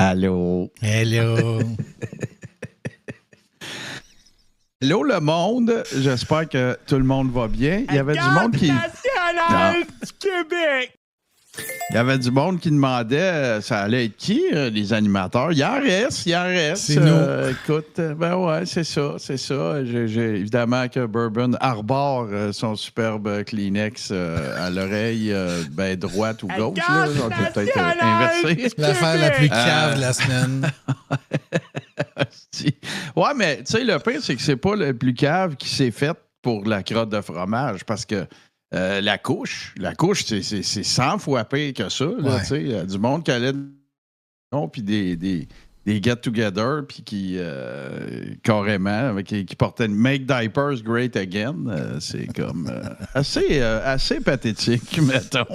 Allô. Hello. Hello le monde. J'espère que tout le monde va bien. Il y avait du monde qui... nationale du Québec. Il y avait du monde qui demandait ça allait être qui, les animateurs. Il en reste. C'est nous. Écoute, ben ouais, c'est ça. Évidemment que Bourbon arbore son superbe Kleenex à l'oreille droite ou gauche. Là. On peut peut-être inverser. L'affaire la plus cave de la semaine. Ouais, mais tu sais, le pire, c'est que c'est pas le plus cave qui s'est fait pour la crotte de fromage parce que la couche, c'est 100 fois pire que ça. Là, ouais. Du monde qui allait puis des get-together puis qui carrément qui portaient Make Diapers Great Again. C'est comme assez pathétique, mettons.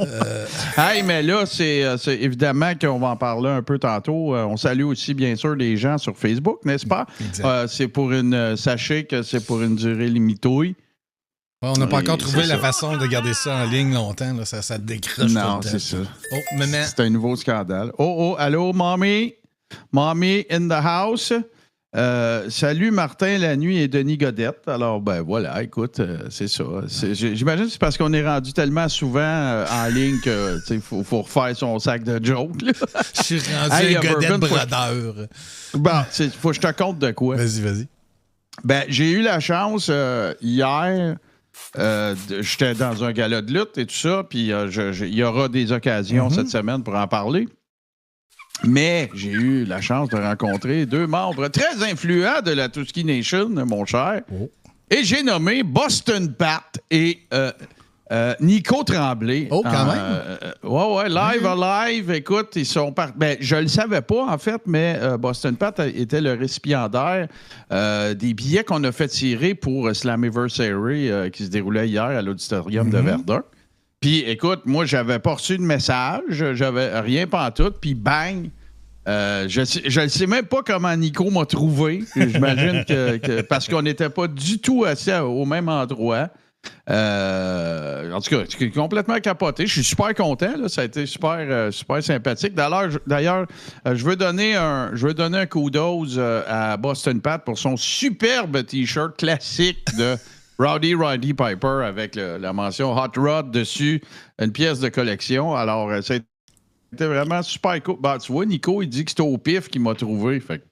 Hey, mais là, c'est évidemment qu'on va en parler un peu tantôt. On salue aussi, bien sûr, les gens sur Facebook, n'est-ce pas? C'est pour sachez que c'est pour une durée limitée. On n'a pas encore trouvé la façon de garder ça en ligne longtemps. Là. Ça décroche. Non, c'est ça. Oh, maman. C'est un nouveau scandale. Allô, mommy? Mommy in the house. Salut Martin Lanuit et Denis Godette. Alors, ben voilà, écoute, c'est ça. J'imagine que c'est parce qu'on est rendu tellement souvent en ligne qu'il faut refaire son sac de jokes. Là. Je suis rendu un Godette brodeur. Bon, faut que je te compte de quoi. Vas-y. Ben, j'ai eu la chance hier... j'étais dans un gala de lutte et tout ça, puis il y aura des occasions cette semaine pour en parler. Mais j'ai eu la chance de rencontrer deux membres très influents de la Tuski Nation, mon cher. Oh. Et j'ai nommé Boston Pat et Nico Tremblay. Oh, quand même? Ouais, live. Écoute, ils sont partis. Ben, je le savais pas, en fait, mais Boston Pat était le récipiendaire des billets qu'on a fait tirer pour Slammiversary qui se déroulait hier à l'Auditorium de Verdun. Puis, écoute, moi, j'avais pas reçu de message, j'avais rien pantoute, puis bang! Je ne sais même pas comment Nico m'a trouvé. J'imagine que parce qu'on n'était pas du tout assis au même endroit. En tout cas, c'est complètement capoté. Je suis super content. Là. Ça a été super sympathique. D'ailleurs, je veux donner un kudos à Boston Pat pour son superbe T-shirt classique de Rowdy Roddy Piper avec la mention Hot Rod dessus, une pièce de collection. Alors, c'était vraiment super cool. Ben, tu vois, Nico, il dit que c'était au pif qu'il m'a trouvé. Fait que,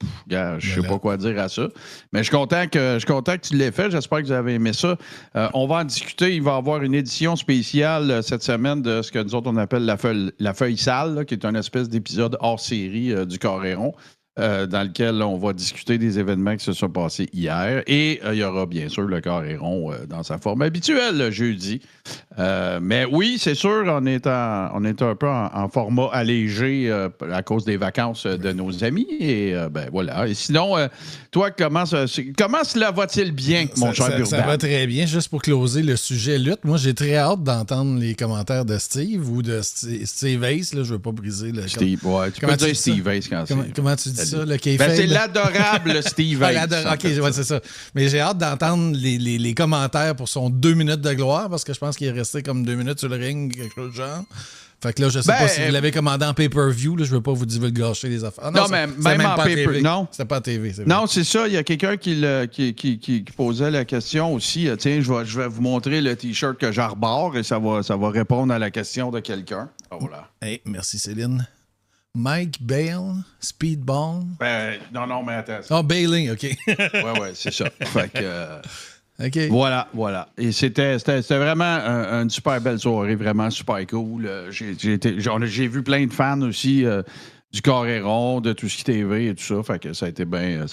je sais pas quoi dire à ça. Mais je suis content que tu l'aies fait. J'espère que vous avez aimé ça. On va en discuter. Il va y avoir une édition spéciale cette semaine de ce que nous autres, on appelle la feuille sale, là, qui est une espèce d'épisode hors série du Coréron. Dans lequel on va discuter des événements qui se sont passés hier. Et il y aura bien sûr le Coréron dans sa forme habituelle le jeudi. Mais oui, c'est sûr, on est un peu en format allégé à cause des vacances de nos amis. Et ben voilà. Et sinon, toi, comment cela va-t-il bien, mon cher Burban? Ça va très bien. Juste pour closer le sujet lutte, moi, j'ai très hâte d'entendre les commentaires de Steve ou de Steve Ace. Là, je ne veux pas briser le... Steve, ouais, tu peux dire Steve Ace quand c'est... Comment tu dis ça, le c'est l'adorable Steve Ace. OK, ouais, c'est ça. Mais j'ai hâte d'entendre les commentaires pour son 2 minutes de gloire, parce que je pense qu'il est resté comme 2 minutes sur le ring, quelque chose de genre. Fait que là, je sais pas si vous l'avez commandé en pay-per-view. Là, je veux pas vous divulgacher les affaires. Non, mais même en pay-per-view. Non. C'était pas à TV. Non, c'est ça. Il y a quelqu'un qui posait la question aussi. Tiens, je vais vous montrer le T-shirt que j'arbore et ça va répondre à la question de quelqu'un. Oh, voilà. Hey, merci Céline. Mike Bale, Speedball. Non, mais attends. Oh, Bailey, OK. ouais, c'est ça. Fait que... OK. Voilà. Et c'était vraiment une super belle soirée, vraiment super cool. J'ai vu plein de fans aussi du Coréron, de Tuski TV et tout ça. Fait que ça a été bien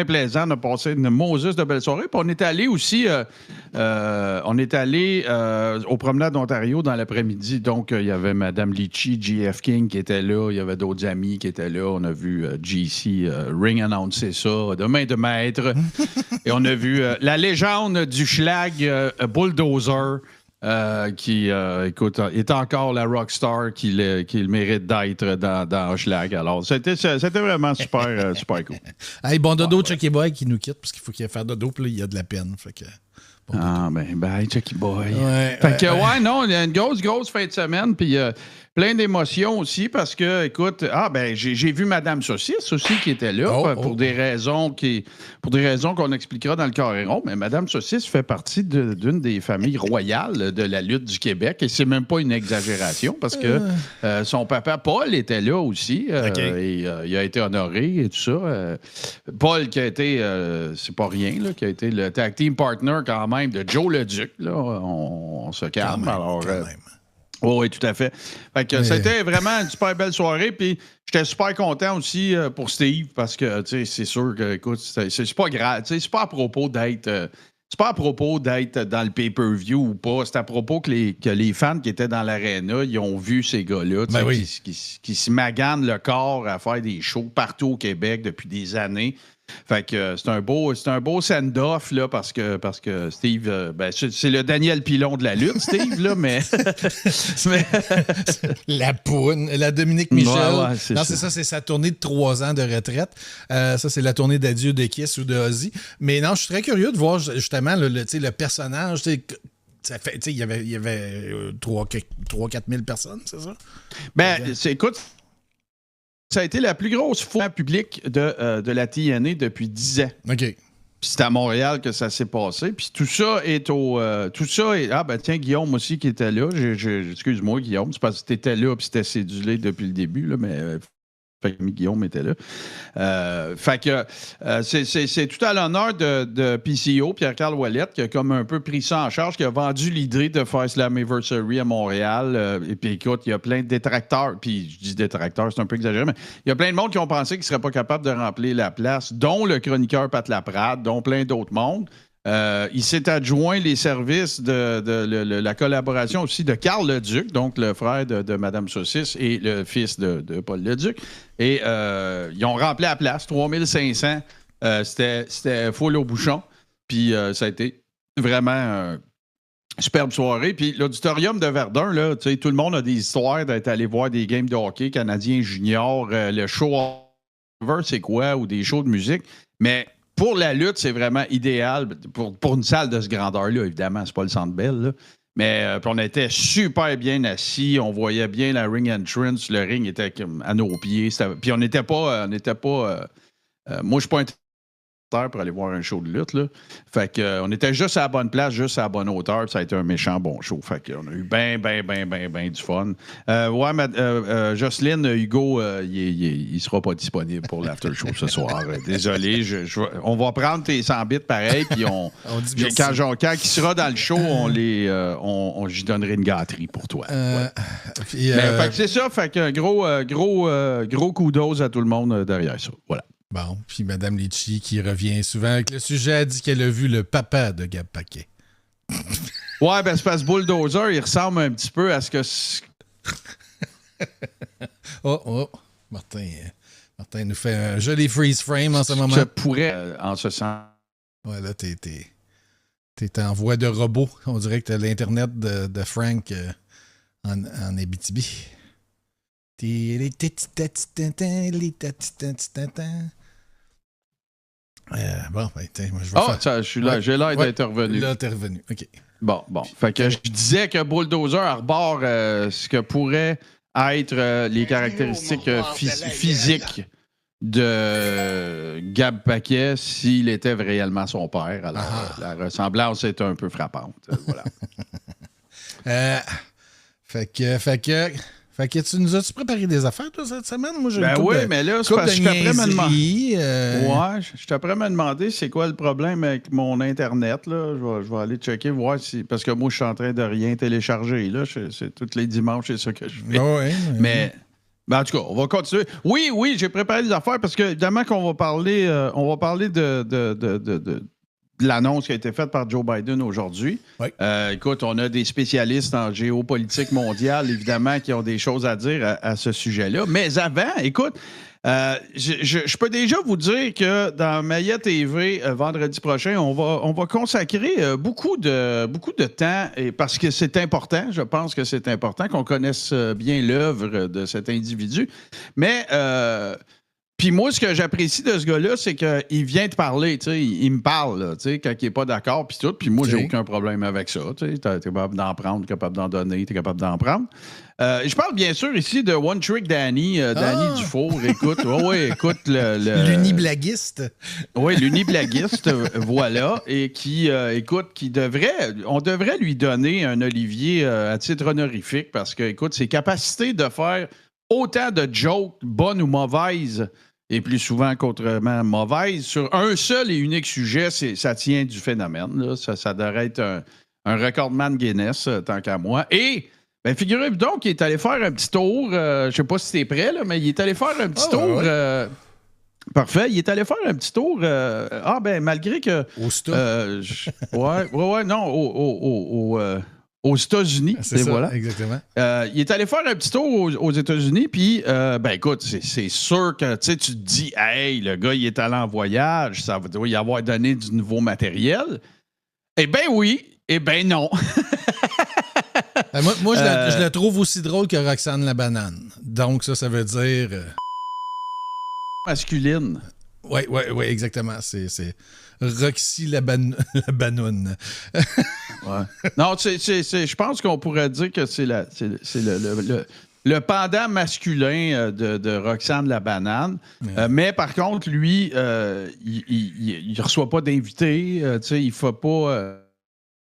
plaisant. On a passé une Moses de belle soirée. Puis on est allé aussi au Promenade d'Ontario dans l'après-midi. Donc, il y avait Mme Litchi, GF King qui était là. Il y avait d'autres amis qui étaient là. On a vu GC ring annoncer ça de main de maître. Et on a vu la légende du schlag Bulldozer. Qui, écoute, est encore la rockstar qu'il mérite d'être dans Schlag. Alors, c'était vraiment super cool. Hey, bon dodo, Chucky Boy qui nous quitte parce qu'il faut qu'il fasse dodo, puis là, il y a de la peine. Fait que Ah, ben, bye, Chucky Boy. Ouais, fait que, non, il y a une grosse fin de semaine, puis plein d'émotions aussi, parce que, écoute, j'ai vu Madame Saucisse aussi qui était là, pour des raisons qu'on expliquera dans le carré rond, mais Madame Saucisse fait partie d'une des familles royales de la lutte du Québec, et c'est même pas une exagération, parce que son papa, Paul, était là aussi, et il a été honoré et tout ça. Paul qui a été, c'est pas rien, là, qui a été le tag team partner quand même de Joe Leduc, là, on se calme. Quand même. Oui, tout à fait. Fait que c'était vraiment une super belle soirée. Puis j'étais super content aussi pour Steve parce que, tu sais, c'est sûr que, écoute, c'est pas grave. Tu sais, c'est pas à propos d'être. C'est pas à propos d'être dans le pay-per-view ou pas. C'est à propos que les fans qui étaient dans l'aréna, ils ont vu ces gars-là qui se maganent le corps à faire des shows partout au Québec depuis des années. Fait que c'est un beau send-off là, parce que Steve, c'est le Daniel Pilon de la lutte, Steve, là, mais. La poune, la Dominique Michel. Ouais, c'est ça, c'est sa tournée de 3 ans de retraite. Ça, c'est la tournée d'adieu de Kiss ou de Ozzy. Mais non, je suis très curieux de voir justement le personnage. Ça fait, il y avait 3-4 000 personnes, c'est ça? Écoute. Ça a été la plus grosse foire publique de la TNA depuis 10 ans. OK. Puis c'est à Montréal que ça s'est passé. Puis tout ça est Ah, ben tiens, Guillaume aussi qui était là. Excuse-moi, Guillaume, c'est parce que tu étais là puis c'était cédulé depuis le début, là, mais. Fait que Guillaume était là. Fait que c'est tout à l'honneur de PCO, Pierre-Carl Ouellette, qui a comme un peu pris ça en charge, qui a vendu l'idée de faire Slammiversary à Montréal. Et puis écoute, il y a plein de détracteurs. Puis je dis détracteurs, c'est un peu exagéré, mais il y a plein de monde qui ont pensé qu'ils ne seraient pas capables de remplir la place, dont le chroniqueur Pat Laprade, dont plein d'autres mondes. Il s'est adjoint les services de la collaboration aussi de Carl Leduc, donc le frère de Mme Saucisse et le fils de Paul Leduc. Et ils ont rempli la place, 3500. C'était full au bouchon. Puis ça a été vraiment une superbe soirée. Puis l'auditorium de Verdun, là, tout le monde a des histoires d'être allé voir des games de hockey canadiens juniors, le show over, c'est quoi, ou des shows de musique. Mais pour la lutte, c'est vraiment idéal. Pour une salle de ce grandeur-là, évidemment, c'est pas le Centre Bell, là. Mais on était super bien assis. On voyait bien la ring entrance. Le ring était à nos pieds. Puis on n'était pas... moi, je suis pas pour aller voir un show de lutte, là. Fait que on était juste à la bonne place, juste à la bonne hauteur. Ça a été un méchant bon show. Fait qu'on a eu ben du fun. Jocelyne, Hugo, il sera pas disponible pour l'after show ce soir. Désolé, on va prendre tes 100 bits pareil, puis quand il sera dans le show, j'y donnerai une gâterie pour toi. Fait que c'est ça. Fait que gros kudos à tout le monde derrière ça. Voilà. Bon, puis Mme Litchi qui revient souvent avec le sujet, a dit qu'elle a vu le papa de Gab Paquet. Ouais, c'est parce que Bulldozer, il ressemble un petit peu à ce que... Martin nous fait un joli freeze frame en ce moment. Je pourrais, en ce sens. Ouais, là, t'es en voie de robot. On dirait que t'as l'Internet de Frank en Abitibi. Bon, moi, je vais faire... je suis là, j'ai l'air d'être revenu. Là, t'es revenu, OK. Bon. Fait que je disais que Bulldozer arbore ce que pourraient être les caractéristiques physiques de Gab Paquet s'il était réellement son père. Alors, la ressemblance est un peu frappante. Voilà. Fait que tu nous as-tu préparé des affaires, toi, cette semaine? Moi, j'ai mais là, c'est parce que je suis après me demander c'est quoi le problème avec mon Internet. Là. Je vais aller checker, voir si... Parce que moi, je suis en train de rien télécharger. Là. C'est tous les dimanches, c'est ça que je fais. Mais en tout cas, on va continuer. Oui, j'ai préparé des affaires parce que, évidemment, qu'on va parler, de l'annonce qui a été faite par Joe Biden aujourd'hui. Oui. Écoute, on a des spécialistes en géopolitique mondiale, évidemment, qui ont des choses à dire à ce sujet-là. Mais avant, écoute, je peux déjà vous dire que dans Maillet TV, vendredi prochain, on va consacrer beaucoup de temps, parce que c'est important, je pense que c'est important qu'on connaisse bien l'œuvre de cet individu. Mais Puis moi, ce que j'apprécie de ce gars-là, c'est qu'il vient te parler, tu sais, il me parle, là, tu sais, quand il n'est pas d'accord, puis tout. Puis moi, j'ai aucun problème avec ça, tu sais. T'es capable d'en prendre, t'es capable d'en donner, t'es capable d'en prendre. Je parle bien sûr ici de One Trick Danny, Danny Dufour. Écoute, écoute l'uniblaguiste. Oui, l'uniblaguiste, voilà, et qui, écoute, on devrait lui donner un Olivier à titre honorifique parce que, écoute, ses capacités de faire autant de jokes, bonnes ou mauvaises, et plus souvent qu'autrement mauvaises, sur un seul et unique sujet, ça tient du phénomène. Là. Ça devrait être un recordman Guinness, tant qu'à moi. Et, ben, figurez-vous donc qu'il est allé faire un petit tour, je ne sais pas si t'es prêt, là, mais il est allé faire un petit tour... Ouais. Parfait. Il est allé faire un petit tour. Malgré que... Au Sta. Aux États-Unis. C'est ça, voilà. Exactement. Il est allé faire un petit tour aux États-Unis, puis, écoute, c'est sûr que tu te dis, hey, le gars, il est allé en voyage, ça doit y avoir donné du nouveau matériel. Eh bien, oui. Eh bien, non. Moi je le trouve aussi drôle que Roxane la banane. Donc, ça veut dire... masculine. Oui, exactement. C'est Roxy la banoune. Ouais. Non, je pense qu'on pourrait dire que c'est le pendant masculin de Roxane la banane. Ouais. Mais par contre, lui, il ne reçoit pas d'invités. Il ne faut pas...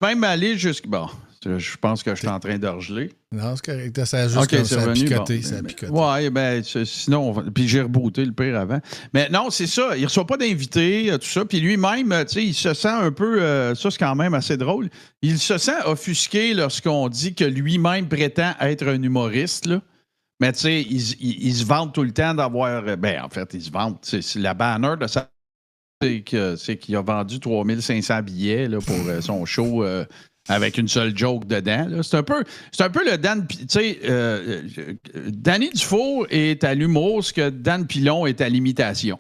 même aller jusqu'à... Bon... Je pense que je suis en train de regeler. Non, c'est correct. Ça a juste ça a picoté. Bon. Ça a picoté. Oui, bien, sinon... Puis j'ai rebooté le pire avant. Mais non, c'est ça. Il ne reçoit pas d'invités, tout ça. Puis lui-même, il se sent un peu... ça, c'est quand même assez drôle. Il se sent offusqué lorsqu'on dit que lui-même prétend être un humoriste, là. Mais tu sais, il se vante tout le temps d'avoir... en fait, il se vante. C'est la banner de ça. C'est qu'il a vendu 3500 billets là, pour son show... avec une seule joke dedans. Là. C'est un peu le Dan... Tu sais, Danny Dufour est à l'humour, ce que Dan Pilon est à l'imitation.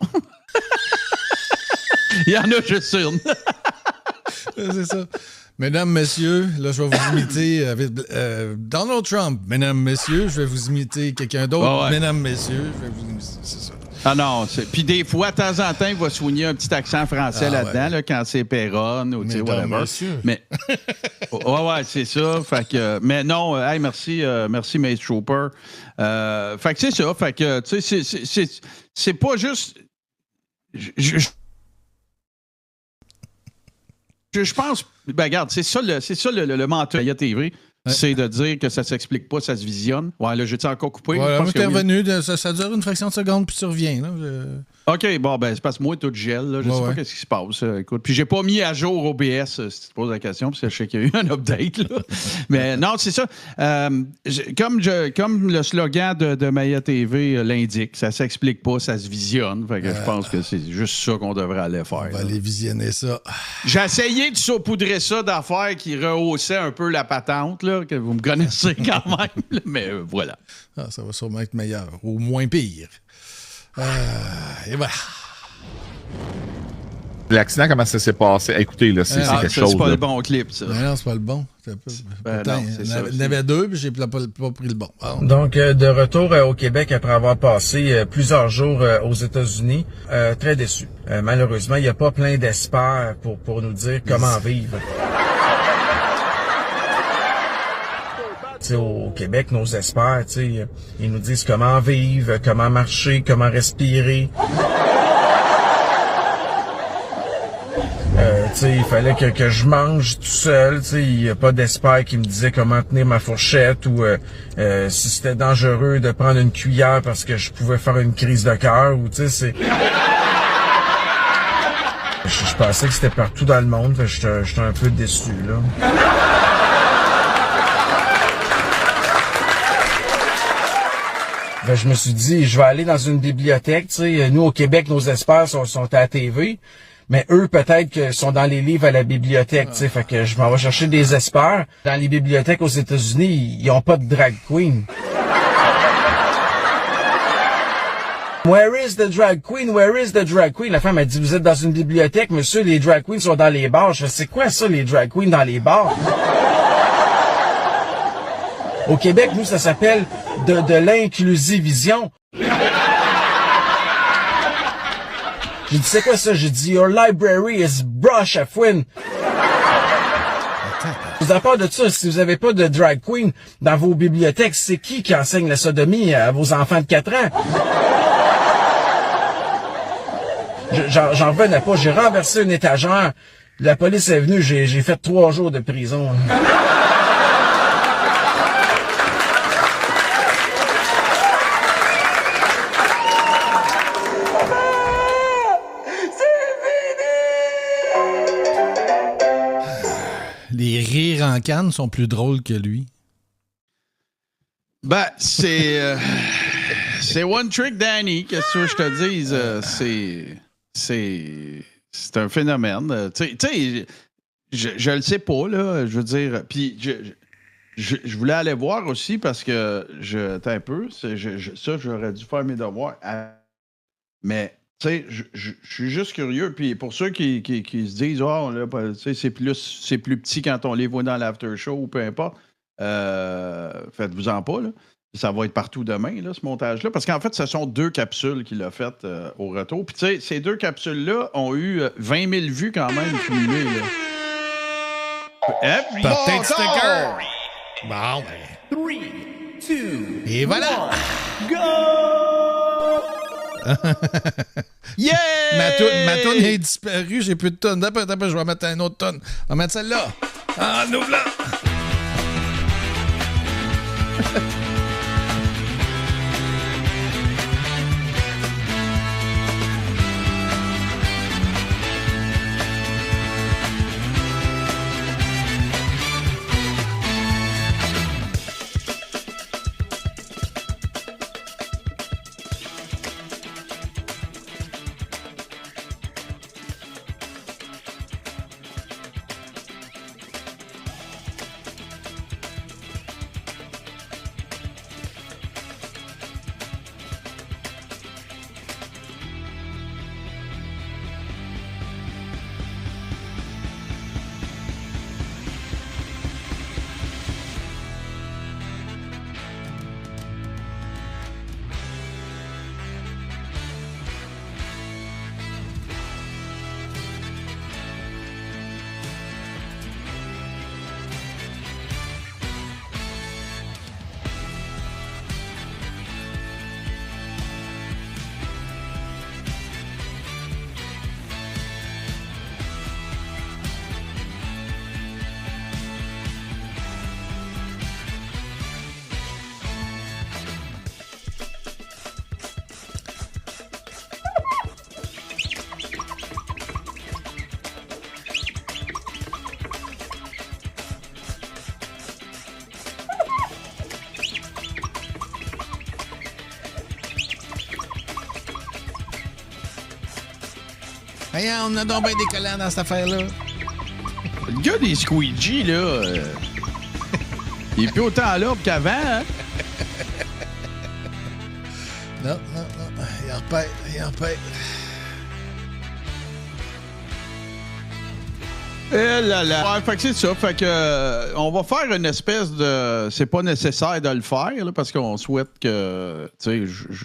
Il y en a juste une. C'est ça. Mesdames, messieurs, là, je vais vous imiter Donald Trump. Mesdames, messieurs, je vais vous imiter quelqu'un d'autre. Oh, ouais. Mesdames, messieurs, je vais vous imiter... C'est ça. Ah non, puis des fois, de temps en temps, il va soigner un petit accent français là-dedans, là, quand c'est Perron ou tu sais, whatever. Mais ouais, c'est ça. Fait que, mais non, hey, merci Mace Trooper. Fait que c'est ça. Fait que, tu sais, c'est pas juste. Je pense. Ben, regarde, c'est ça le manteau de la TV. Ouais. C'est de dire que ça s'explique pas, ça se visionne. Ouais, là, j'ai-tu encore coupé? Ouais, moi, t'es revenu, ça dure une fraction de seconde, puis tu reviens. Là. OK, bon, ben, c'est parce que moi, tout gel. Là, je sais pas ce qui se passe. Écoute, puis j'ai pas mis à jour OBS, si tu te poses la question, parce que je sais qu'il y a eu un update. Là. Mais non, c'est ça. Comme le slogan de Maya TV l'indique, ça s'explique pas, ça se visionne. Fait que je pense que c'est juste ça qu'on devrait aller faire. On va aller visionner ça. J'ai essayé de saupoudrer ça d'affaires qui rehaussaient un peu la patente, là, que vous me connaissez quand même. Mais voilà. Ah, ça va sûrement être meilleur, ou moins pire. Et voilà. L'accident, comment ça s'est passé? Écoutez, là, c'est quelque chose. C'est pas là. le bon clip, ça. Non, c'est pas le bon. Il y en avait deux, puis j'ai pas pris le bon. Oh. Donc, de retour au Québec après avoir passé plusieurs jours aux États-Unis, très déçu. Malheureusement, il n'y a pas plein d'espoir pour nous dire comment vivre. T'sais, au Québec, nos experts, ils nous disent comment vivre, comment marcher, comment respirer. Il fallait que je mange tout seul. Il n'y a pas d'expert qui me disait comment tenir ma fourchette ou si c'était dangereux de prendre une cuillère parce que je pouvais faire une crise de cœur. Je pensais que c'était partout dans le monde. J'étais un peu déçu, là. Je me suis dit, je vais aller dans une bibliothèque. Nous, au Québec, nos experts sont à la TV, mais eux, peut-être que sont dans les livres à la bibliothèque. Fait que je m'en vais chercher des experts. Dans les bibliothèques aux États-Unis, ils n'ont pas de drag queen. Where is the drag queen? Where is the drag queen? La femme a dit, vous êtes dans une bibliothèque, monsieur, les drag queens sont dans les bars. Je fais, c'est quoi ça, les drag queens dans les bars? Au Québec, nous, ça s'appelle de l'inclusivision. J'ai dit, c'est quoi ça? J'ai dit, your library is brush à fouine. Vous avez peur de ça, si vous avez pas de drag queen dans vos bibliothèques, c'est qui enseigne la sodomie à vos enfants de 4 ans? J'en revenais pas. J'ai renversé une étagère. La police est venue. J'ai fait 3 jours de prison. Les rires en canne sont plus drôles que lui. Ben, c'est One Trick Danny, qu'est-ce que je te dise? C'est un phénomène. Tu sais, je le sais pas, là, je veux dire. Puis, je voulais aller voir aussi parce que attends un peu, ça, j'aurais dû faire mes devoirs. Mais, tu sais, je suis juste curieux. Puis, pour ceux qui se disent, oh, là, c'est plus petit quand on les voit dans l'after show ou peu importe, faites-vous-en pas, là. Ça va être partout demain, là, ce montage-là. Parce qu'en fait, ce sont 2 capsules qu'il a faites au retour. Puis, tu sais, ces 2 capsules-là ont eu 20 000 vues quand même cumulées. Peut-être sticker. Bon, ben. 3, 2, et voilà. Go! Yeah! Ma toune est disparue. J'ai plus de tonne. D'après, je vais mettre une autre tonne. On va mettre celle-là. Ah, nous là. Hey, on a donc bien des collants dans cette affaire-là. Le gars des squeegees, là, il est plus autant là qu'avant, hein? Non. Il en paye. Eh là là. Ouais, fait que c'est ça. Fait que on va faire une espèce de... C'est pas nécessaire de le faire, là, parce qu'on souhaite que... Tu sais,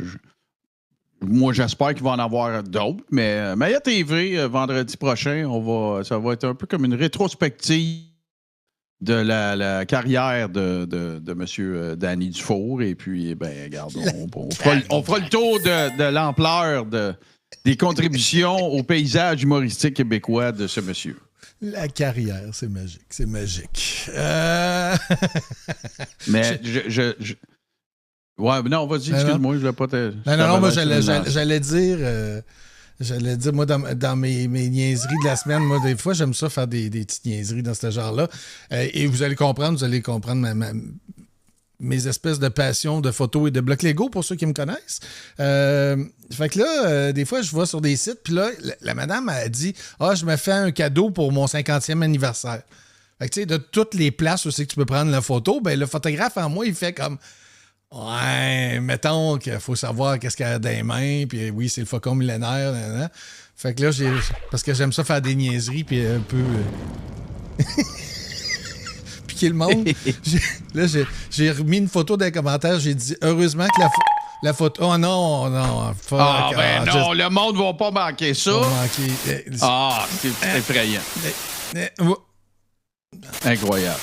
moi, j'espère qu'il va en avoir d'autres, mais Maya TV, vendredi prochain, ça va être un peu comme une rétrospective de la carrière de M. Danny Dufour. Et puis, ben, regarde, on fera le tour de l'ampleur des contributions au paysage humoristique québécois de ce monsieur. La carrière, c'est magique. Mais ouais, non, vas-y, excuse-moi, je ne voulais pas te... Non, moi, j'allais dire, moi, dans mes niaiseries de la semaine, moi, des fois, j'aime ça faire des petites niaiseries dans ce genre-là. Et vous allez comprendre mes espèces de passions de photos et de blocs Lego, pour ceux qui me connaissent. Fait que là, des fois, je vais sur des sites, puis là, la madame a dit « Ah, je me fais un cadeau pour mon 50e anniversaire. » Fait que, tu sais, de toutes les places où c'est que tu peux prendre la photo, ben le photographe en moi, il fait comme... Ouais, mettons qu'il faut savoir qu'est-ce qu'il y a dans les mains, puis oui, c'est le faucon millénaire. Nan. Fait que là, parce que j'aime ça faire des niaiseries, puis un peu... piquer le monde. J'ai remis une photo dans les commentaires, j'ai dit, heureusement que La photo. Oh non, fuck. Non, le monde va pas manquer ça. C'est effrayant. Incroyable.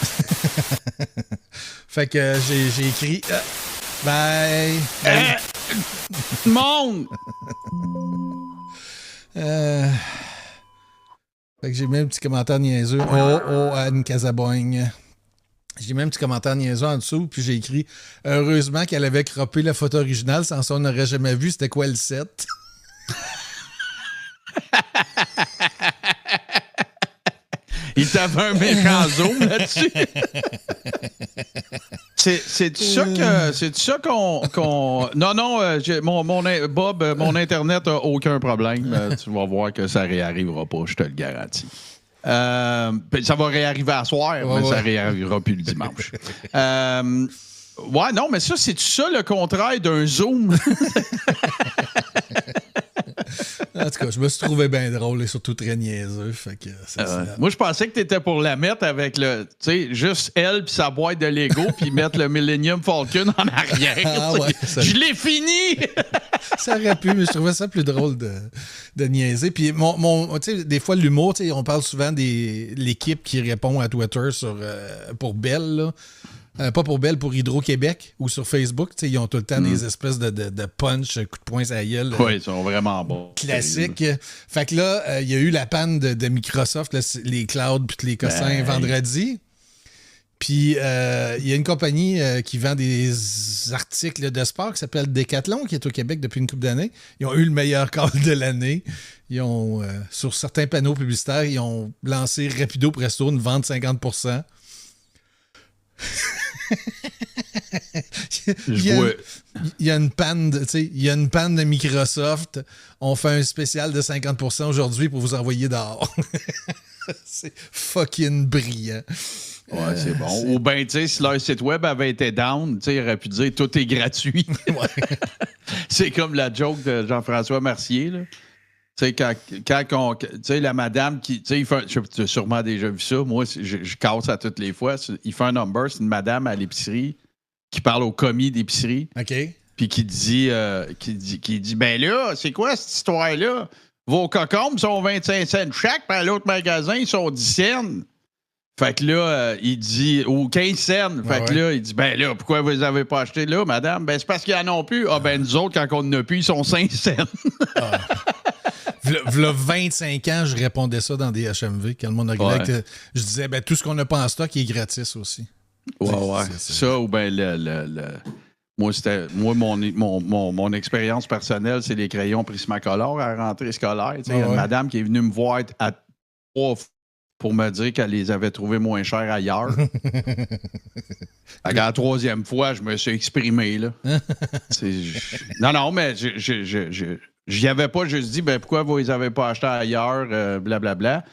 Fait que j'ai écrit bye. Monde! Fait que j'ai mis un petit commentaire niaiseux. Anne Casaboigne. J'ai mis un petit commentaire niaiseux en dessous, puis j'ai écrit « Heureusement qu'elle avait croppé la photo originale, sans ça on n'aurait jamais vu c'était quoi le set. » Il t'avait un méchant zoom là-dessus. C'est ça qu'on... Non, Bob, mon Internet n'a aucun problème. Tu vas voir que ça réarrivera pas, je te le garantis. Ça va réarriver à soir, mais ça réarrivera plus le dimanche. Non, mais ça, c'est ça le contraire d'un zoom. En tout cas, je me suis trouvé bien drôle et surtout très niaiseux. Fait que moi, je pensais que tu étais pour la mettre avec le, tu sais, juste elle puis sa boîte de Lego puis mettre le Millennium Falcon en arrière. Je l'ai fini! Ça aurait pu, mais je trouvais ça plus drôle de niaiser. Puis, tu sais, des fois, l'humour, tu sais, on parle souvent de l'équipe qui répond à Twitter pour Bell, là. Pas pour Bell, pour Hydro-Québec ou sur Facebook. Ils ont tout le temps des espèces de punch, coups de poing à la gueule. Oui, ils sont vraiment bons. Classique. Fait que là, il y a eu la panne de Microsoft, là, les clouds puis les cossins vendredi. Puis il y a une compagnie qui vend des articles de sport qui s'appelle Decathlon, qui est au Québec depuis une couple d'années. Ils ont eu le meilleur call de l'année. Ils ont, sur certains panneaux publicitaires, ils ont lancé Rapido Presto, une vente 50%. Il y a une panne de Microsoft. On fait un spécial de 50% aujourd'hui pour vous envoyer dehors. C'est fucking brillant. Ouais, c'est bon. Ou bien, tu sais, si leur site web avait été down, tu sais, il aurait pu dire tout est gratuit. C'est comme la joke de Jean-François Mercier, là. Tu sais, quand tu sais, la madame qui. Tu sais, tu as sûrement déjà vu ça. Moi, je casse à toutes les fois. Il fait un number, c'est une madame à l'épicerie qui parle au commis d'épicerie. OK. Puis qui dit ben là, c'est quoi cette histoire-là? Vos cocombes sont 25 cents chaque, puis à l'autre magasin, ils sont 10 cents. Fait que là, il dit, ou 15 cents. Fait que là, il dit, ben là, pourquoi vous les avez pas achetés là, madame? Ben, c'est parce qu'ils en ont plus. Ah, ben, nous autres, quand on en a plus, ils sont 5 cents. V'là 25 ans, je répondais ça dans des HMV. Quand le monde arrivait, je disais, ben, tout ce qu'on n'a pas en stock est gratis aussi. Ouais. Ça, ou ben, Moi, mon expérience personnelle, c'est les crayons Prismacolor à la rentrée scolaire. Il y a une madame qui est venue me voir à 3 fois pour me dire qu'elle les avait trouvés moins chers ailleurs. À la 3e fois, je me suis exprimé. Là. Non, mais j'y avais pas juste dit ben, pourquoi vous les avez pas achetés ailleurs, blablabla.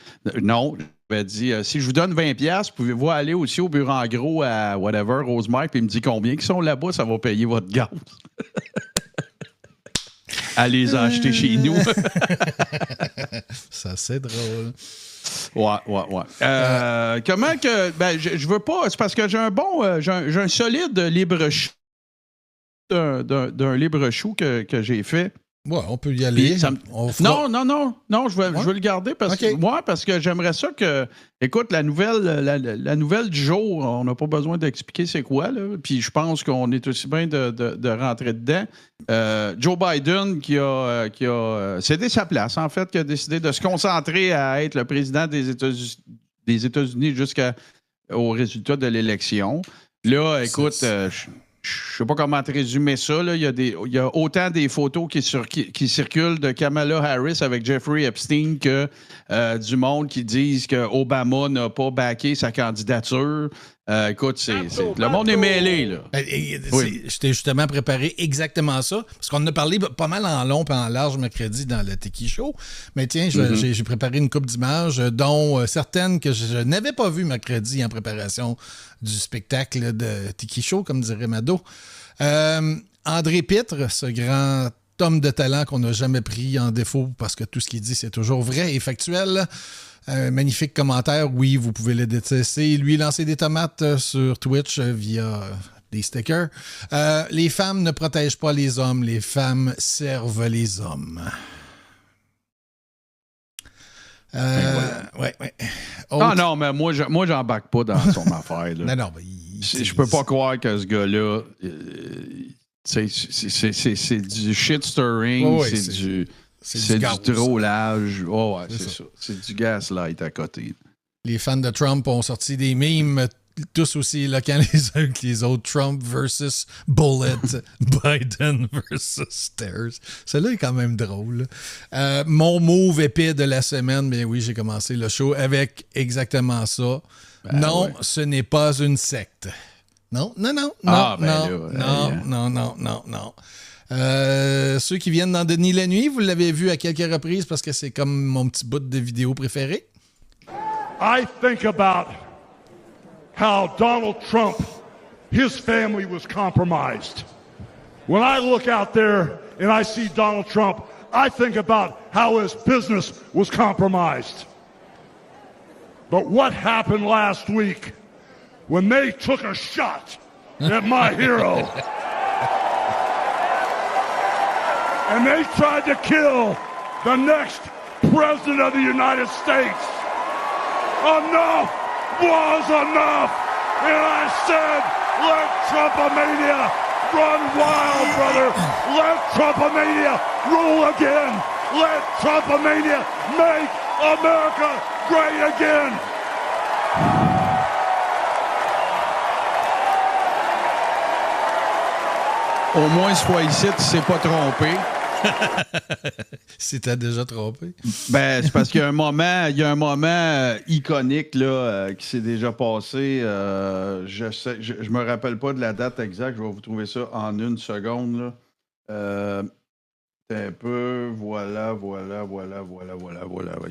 Non, j'avais dit si je vous donne 20$, pouvez-vous aller aussi au bureau en gros à whatever, Rosemère, puis il me dit combien qu'ils sont là-bas, ça va payer votre gaz. Allez les acheter chez nous. Ça, c'est drôle. Ouais. Comment que. Ben, je veux pas. C'est parce que j'ai un solide libre chou d'un libre chou que j'ai fait. Ouais, on peut y aller. Non, je vais le garder parce que j'aimerais ça que. Écoute, la nouvelle du jour, on n'a pas besoin d'expliquer c'est quoi, là. Puis je pense qu'on est aussi bien de rentrer dedans. Joe Biden qui a cédé sa place, en fait, qui a décidé de se concentrer à être le président des États-Unis jusqu'au résultat de l'élection. Là, écoute, je sais pas comment te résumer ça. Là. Il y a autant des photos qui circulent de Kamala Harris avec Jeffrey Epstein que du monde qui disent que Obama n'a pas backé sa candidature. Écoute, le monde est mêlé. Là. Je t'ai justement préparé exactement ça, parce qu'on en a parlé pas mal en long et en large mercredi dans le Tiki Show. Mais tiens, j'ai préparé une couple d'images, dont certaines que je n'avais pas vues mercredi en préparation du spectacle de Tiki Show, comme dirait Mado. André Pitre, ce grand homme de talent qu'on n'a jamais pris en défaut parce que tout ce qu'il dit, c'est toujours vrai et factuel. Un magnifique commentaire. Oui, vous pouvez le détester. Lui lancer des tomates sur Twitch via des stickers. Les femmes ne protègent pas les hommes, les femmes servent les hommes. Ouais. Ah non, mais moi j'embarque pas dans son affaire. Là. Non, je peux pas croire que ce gars-là, c'est du shit-stirring, c'est du trollage. Oh, ouais, c'est ça. C'est du gaslight à côté. Les fans de Trump ont sorti des mimes tous aussi éloquents les uns que les autres. Trump versus Bullet, Biden versus Stairs. Celui-là est quand même drôle. Mon move épais de la semaine, bien oui, j'ai commencé le show avec exactement ça. Non, ce n'est pas une secte. Non. Ceux qui viennent dans Denis la nuit, vous l'avez vu à quelques reprises parce que c'est comme mon petit bout de vidéo préféré. I think about how Donald Trump, his family was compromised. When I look out there and I see Donald Trump, I think about how his business was compromised. But what happened last week when they took a shot at my hero and they tried to kill the next president of the United States? Enough was enough! And I said, let Trumpomania run wild, brother! Let Trumpomania rule again! Let Trumpomania make America great again! Au moins, ce fois ici, tu s'est pas trompé. Si t'as déjà trompé. Ben, c'est parce qu'il y a un moment iconique là, qui s'est déjà passé. Je me rappelle pas de la date exacte. Je vais vous trouver ça en une seconde. Là. Un peu. Voilà.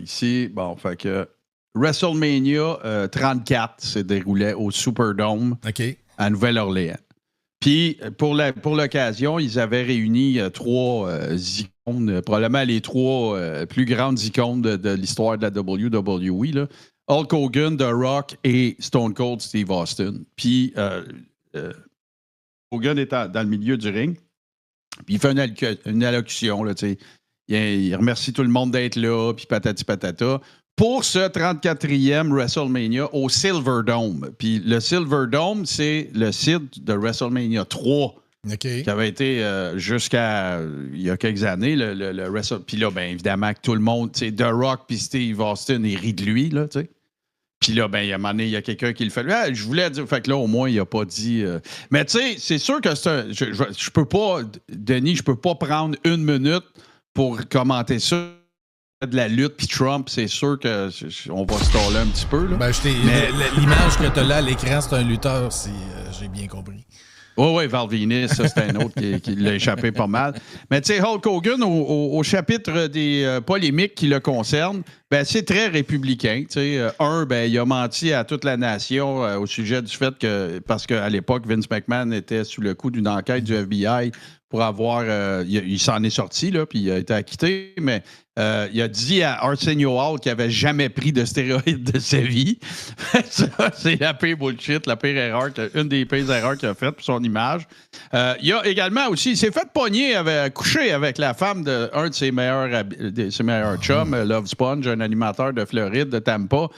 Ici, bon, fait que WrestleMania 34 se déroulait au Superdome à Nouvelle-Orléans. Puis, pour l'occasion, ils avaient réuni 3 icônes, probablement les 3 plus grandes icônes de l'histoire de la WWE, là. Hulk Hogan, The Rock et Stone Cold Steve Austin. Puis, Hogan est dans le milieu du ring, puis il fait une allocution, là, tu sais. Il remercie tout le monde d'être là, puis patati patata. Pour ce 34e WrestleMania au Silverdome. Puis le Silverdome, c'est le site de WrestleMania 3 qui avait été jusqu'à il y a quelques années. Le Puis là, bien évidemment, que tout le monde, tu sais, The Rock puis Steve Austin, il rit de lui, là, tu sais. Puis là, ben, il y a un moment donné, il y a quelqu'un qui le fait. Ah, je voulais dire. Fait que là, au moins, il n'a pas dit. Mais tu sais, c'est sûr que c'est un. Je peux pas, Denis, je peux pas prendre 1 minute pour commenter ça. De la lutte, puis Trump, c'est sûr qu'on va se tourner un petit peu. Là. Ben, l'image que tu as là à l'écran, c'est un lutteur, si j'ai bien compris. Oui, Val Venis, ça, c'est un autre qui l'a échappé pas mal. Mais tu sais, Hulk Hogan, au chapitre des polémiques qui le concernent, ben, c'est très républicain. Ben, il a menti à toute la nation au sujet du fait que, parce qu'à l'époque, Vince McMahon était sous le coup d'une enquête du FBI pour avoir... il s'en est sorti, là, puis il a été acquitté, mais il a dit à Arsenio Hall qu'il n'avait jamais pris de stéroïdes de sa vie. Ça, c'est la pire bullshit, la pire erreur, une des pires erreurs qu'il a faites pour son image. Il a également aussi, il s'est fait pogner, coucher avec la femme d'un de ses meilleurs chums, Love Sponge, un animateur de Floride, de Tampa.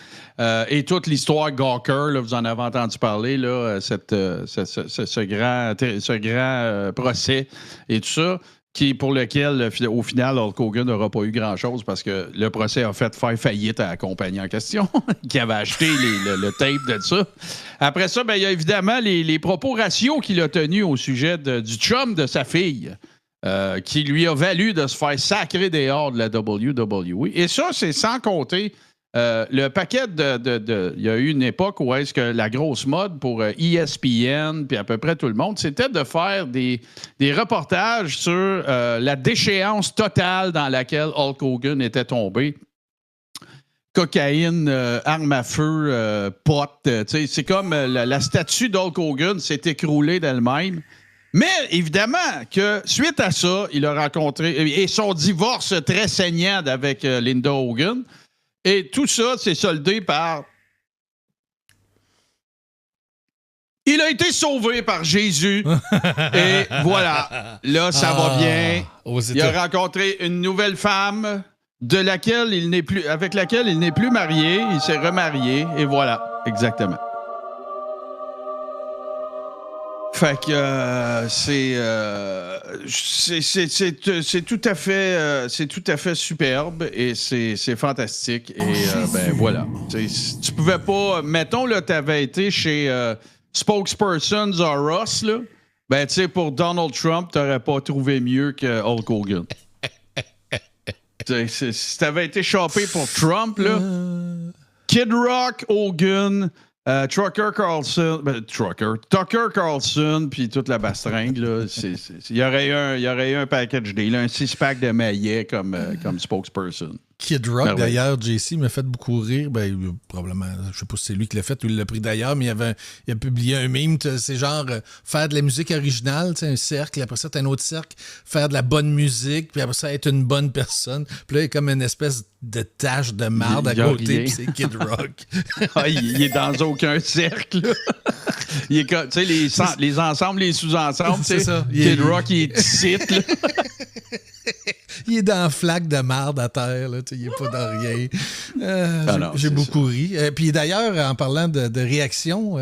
Et toute l'histoire Gawker, là, vous en avez entendu parler, là, ce grand procès et tout ça. Pour lequel, au final, Hulk Hogan n'aura pas eu grand-chose parce que le procès a fait faire faillite à la compagnie en question qui avait acheté le tape de ça. Après ça, ben, il y a évidemment les propos raciaux qu'il a tenus au sujet du chum de sa fille qui lui a valu de se faire sacrer dehors de la WWE. Et ça, c'est sans compter le paquet il y a eu une époque où est-ce que la grosse mode pour ESPN puis à peu près tout le monde, c'était de faire des reportages sur la déchéance totale dans laquelle Hulk Hogan était tombé. Cocaïne, arme à feu, potes. C'est comme la statue d'Hulk Hogan s'est écroulée d'elle-même. Mais évidemment que suite à ça, il a rencontré... Et son divorce très saignant avec Linda Hogan... Et tout ça, c'est soldé par Il a été sauvé par Jésus. Et voilà. Là, ça va bien. Il a rencontré une nouvelle femme avec laquelle il n'est plus marié. Il s'est remarié. Et voilà. Exactement. Fait que c'est tout à fait superbe et c'est fantastique et ben voilà. Tu pouvais pas, mettons là, t'avais été chez Spokespersons or Us là, ben tu sais pour Donald Trump t'aurais pas trouvé mieux que Hulk Hogan. Si t'avais été shoppé pour Trump là, Kid Rock, Hogan. Tucker Carlson, puis toute la bastringue, là, il y aurait eu un package deal, un 6-pack de maillets comme spokesperson. Kid Rock, d'ailleurs, JC m'a fait beaucoup rire. Ben, probablement, je sais pas si c'est lui qui l'a fait ou il l'a pris d'ailleurs, mais il a publié un meme. C'est genre faire de la musique originale, un cercle, après ça, t'as un autre cercle, faire de la bonne musique, puis après ça, être une bonne personne. Puis là, il y a comme une espèce de tache de marde à côté, puis c'est Kid Rock. Il est dans aucun cercle. Il est comme, tu sais, les ensembles, les sous-ensembles, c'est ça. Kid Rock, il est ici, là. Il est dans la flaque de marde à terre, là, il n'est pas dans rien. J'ai beaucoup ri. Puis d'ailleurs, en parlant de réaction,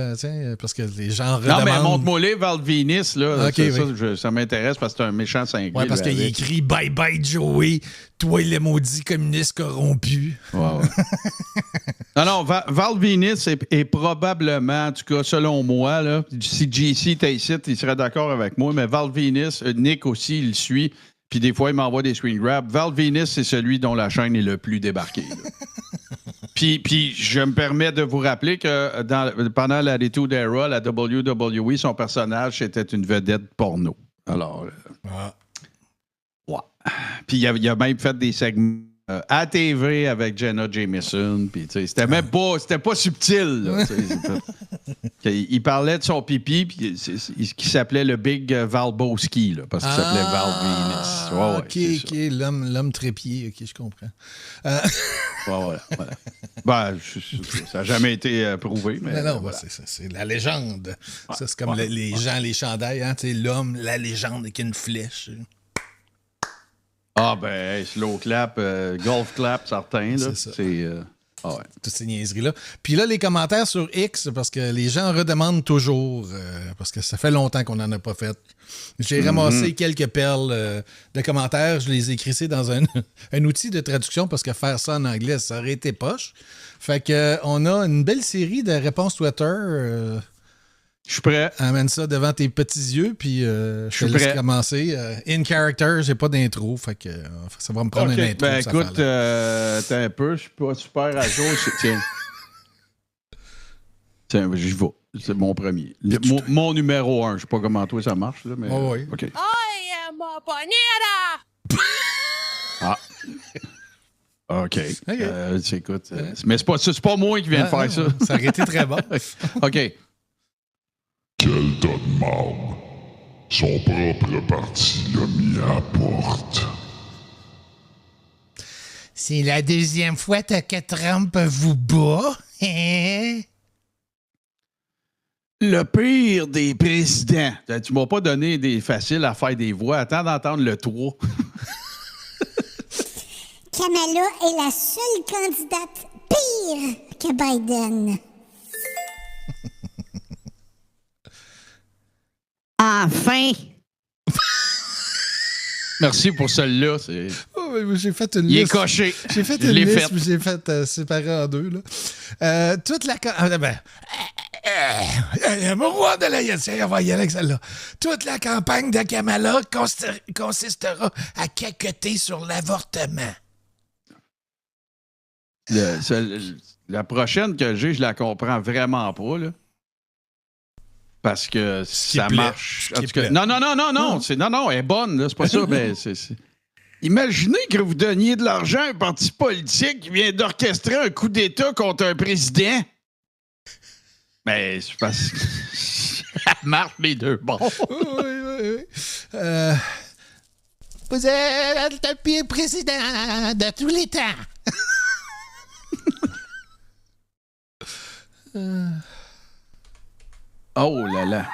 parce que les gens redemandent... Non, mais montre-moi les Val Venis, là. Okay, ça m'intéresse parce que c'est un méchant cinglé. Oui, parce qu'il écrit « Bye bye Joey, toi le maudit communiste corrompu. » Non, Val Venis est probablement, en tout cas, selon moi, là, si JC était ici, il serait d'accord avec moi, mais Val Venis, Nick aussi, il le suit. Puis des fois, il m'envoie des screen grabs. Val Venis, c'est celui dont la chaîne est le plus débarquée. Puis je me permets de vous rappeler que pendant la Attitude Era, la WWE, son personnage, c'était une vedette porno. Alors, ouais. Puis il a même fait des segments à TV avec Jenna Jameson. Puis c'était même pas, subtil. Là, il parlait de son pipi qui s'appelait le Big Valboski, là, parce qu'il s'appelait Val Venis. OK, l'homme trépied, OK, je comprends. Voilà. Ben, ça n'a jamais été prouvé. Mais non, voilà. c'est la légende. Ça, c'est comme les gens, les chandails, hein, l'homme, la légende avec une flèche. Ah, ben, slow clap, golf clap, certain. Là. C'est ça. Toutes ces niaiseries-là. Puis là, les commentaires sur X, parce que les gens redemandent toujours, parce que ça fait longtemps qu'on n'en a pas fait. J'ai ramassé quelques perles de commentaires. Je les ai écrits dans un outil de traduction, parce que faire ça en anglais, ça aurait été poche. Fait que on a une belle série de réponses Twitter. Je suis prêt. Amène ça devant tes petits yeux, puis je te laisse commencer. In character, j'ai pas d'intro, fait que ça va me prendre une intro. Ben écoute, t'as un peu, je suis pas super à jour. Tiens, j'y vais. C'est mon premier. Mon numéro 1. Je sais pas comment toi ça marche, là, mais. Oh oui. OK. I am a bonita! OK. Écoute, mais c'est pas moi qui viens de faire ça. Ça aurait été très bon. OK. Quel tas de marde. Son propre parti l'a mis à la porte. C'est la deuxième fois que Trump vous bat, hein? Le pire des présidents. Tu m'as pas donné des faciles à faire des voix. Attends d'entendre le 3. Kamala est la seule candidate pire que Biden. Enfin! Merci pour celle-là. J'ai fait une liste. Il est coché. J'ai fait une liste, puis j'ai fait séparer en deux. Là. Toute la... roi de la... On va y aller avec celle-là. Toute la campagne de Kamala consistera à caqueter sur l'avortement. La prochaine que j'ai, je la comprends vraiment pas, là. Parce que ça marche. En tout cas, non. Non, elle est bonne, là, c'est pas ça. Mais Imaginez que vous donniez de l'argent à un parti politique qui vient d'orchestrer un coup d'État contre un président. Mais c'est parce que ça marche les deux bons. Oui. Vous êtes le pire président de tous les temps. Oh là là.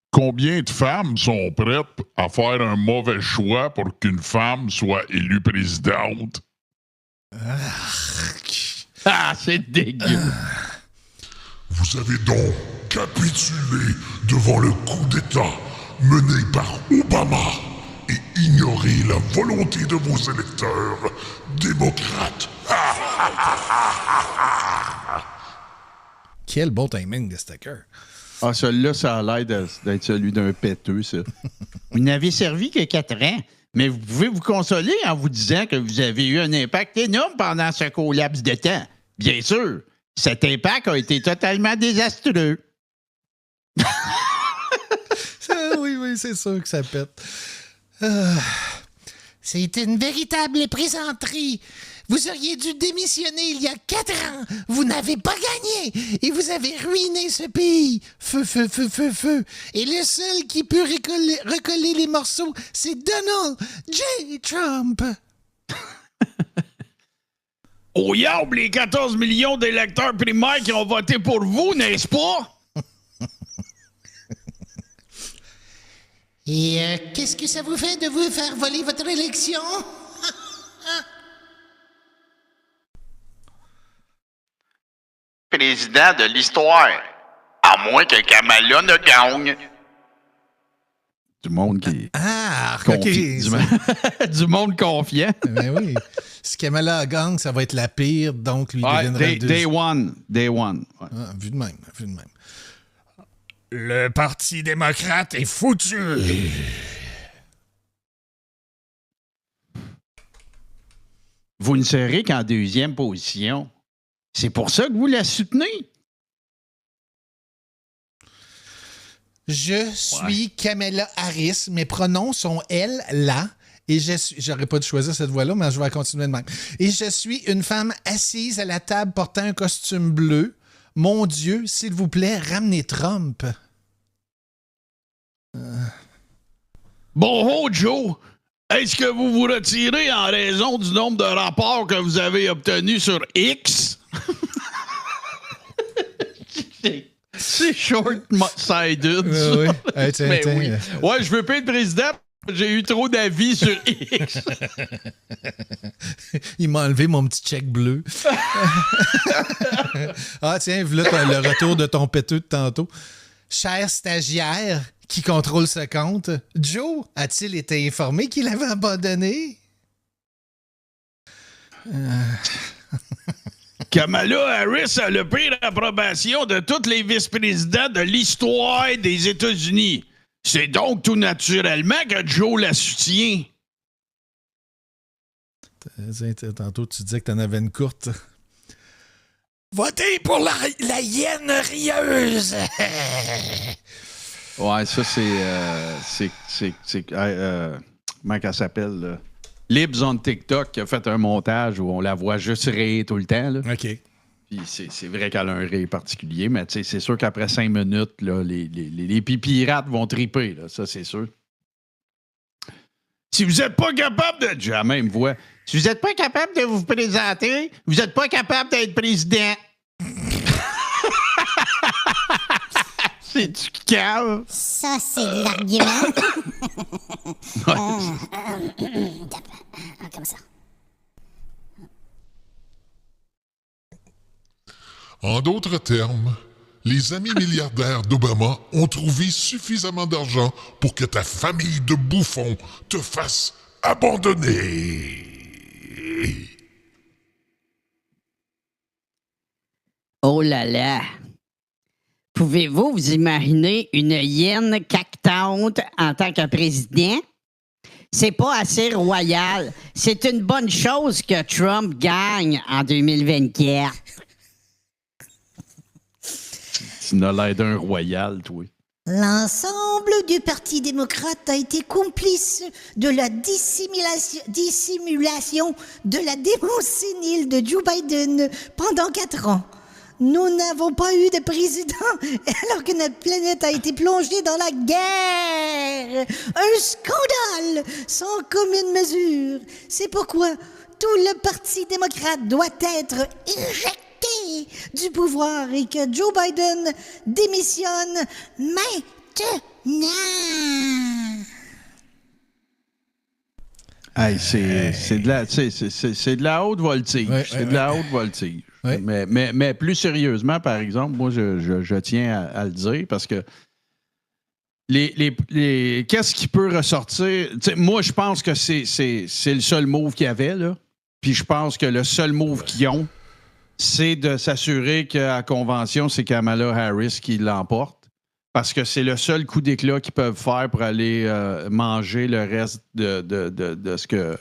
Combien de femmes sont prêtes à faire un mauvais choix pour qu'une femme soit élue présidente? Ah, c'est dégueu. Vous avez donc capitulé devant le coup d'État mené par Obama et ignoré la volonté de vos électeurs démocrates. Quel bon timing de Stacker. Ah, celui-là, ça a l'air d'être celui d'un péteux, ça. Vous n'avez servi que 4 ans, mais vous pouvez vous consoler en vous disant que vous avez eu un impact énorme pendant ce court laps de temps. Bien sûr, cet impact a été totalement désastreux. Oui, c'est sûr que ça pète. C'est une véritable plaisanterie. Vous auriez dû démissionner il y a 4 ans. Vous n'avez pas gagné et vous avez ruiné ce pays. Feu. Et le seul qui peut recoller les morceaux, c'est Donald J. Trump. Au yab, les 14 millions d'électeurs primaires qui ont voté pour vous, n'est-ce pas? Et qu'est-ce que ça vous fait de vous faire voler votre élection? Président de l'histoire, à moins que Kamala ne gagne. Du monde qui... Ah, confi- OK. du monde confiant. Ben oui. Si Kamala gagne, ça va être la pire, donc lui deviendra le deuxième. Day one. Ouais. Ah, vu de même. Le Parti démocrate est foutu. Vous ne serez qu'en deuxième position. C'est pour ça que vous la soutenez. Je suis Kamala Harris. Mes pronoms sont elle, la. Et j'aurais pas dû choisir cette voie-là, mais je vais continuer de même. Et je suis une femme assise à la table portant un costume bleu. Mon Dieu, s'il vous plaît, ramenez Trump. Bon, Joe, est-ce que vous vous retirez en raison du nombre de rapports que vous avez obtenus sur X? C'est short-sided. Oui. Hey, tiens. Oui. Ouais, je veux pas être président. J'ai eu trop d'avis sur X. Il m'a enlevé mon petit chèque bleu. Ah, tiens, voilà le retour de ton péteux de tantôt. Cher stagiaire qui contrôle ce compte, Joe a-t-il été informé qu'il avait abandonné? Kamala Harris a le pire approbation de tous les vice-présidents de l'histoire des États-Unis. C'est donc tout naturellement que Joe la soutient. Tantôt, tu disais que t'en avais une courte. Votez pour la hyène rieuse. Ouais, ça, c'est comment qu'elle s'appelle, là? Libs on TikTok qui a fait un montage où on la voit juste rire tout le temps, là. OK. Puis c'est vrai qu'elle a un rire particulier, mais c'est sûr qu'après 5 minutes, là, les pirates vont triper, là, ça, c'est sûr. Si vous n'êtes pas capable de... J'ai la même voix. Si vous n'êtes pas capable de vous présenter, vous n'êtes pas capable d'être président. C'est du cave. Ça, c'est de l'argument. Comme ça. En d'autres termes, les amis milliardaires d'Obama ont trouvé suffisamment d'argent pour que ta famille de bouffons te fasse abandonner. Oh là là! Pouvez-vous vous imaginer une hyène cactante en tant que président? C'est pas assez royal. C'est une bonne chose que Trump gagne en 2024. Tu n'as l'air d'un royal, toi. L'ensemble du Parti démocrate a été complice de la dissimulation de la démence sénile de Joe Biden pendant 4 ans. Nous n'avons pas eu de président alors que notre planète a été plongée dans la guerre. Un scandale sans commune mesure. C'est pourquoi tout le Parti démocrate doit être éjecté. du pouvoir et que Joe Biden démissionne maintenant. Hey, c'est de la haute voltige. C'est de la haute voltige. Ouais. Mais plus sérieusement, par exemple, moi, je tiens à le dire parce que qu'est-ce qui peut ressortir? T'sais, moi, je pense que c'est le seul move qu'il y avait, là. Puis je pense que le seul move qu'ils ont, c'est de s'assurer qu'à la convention, c'est Kamala Harris qui l'emporte. Parce que c'est le seul coup d'éclat qu'ils peuvent faire pour aller manger le reste de ce que...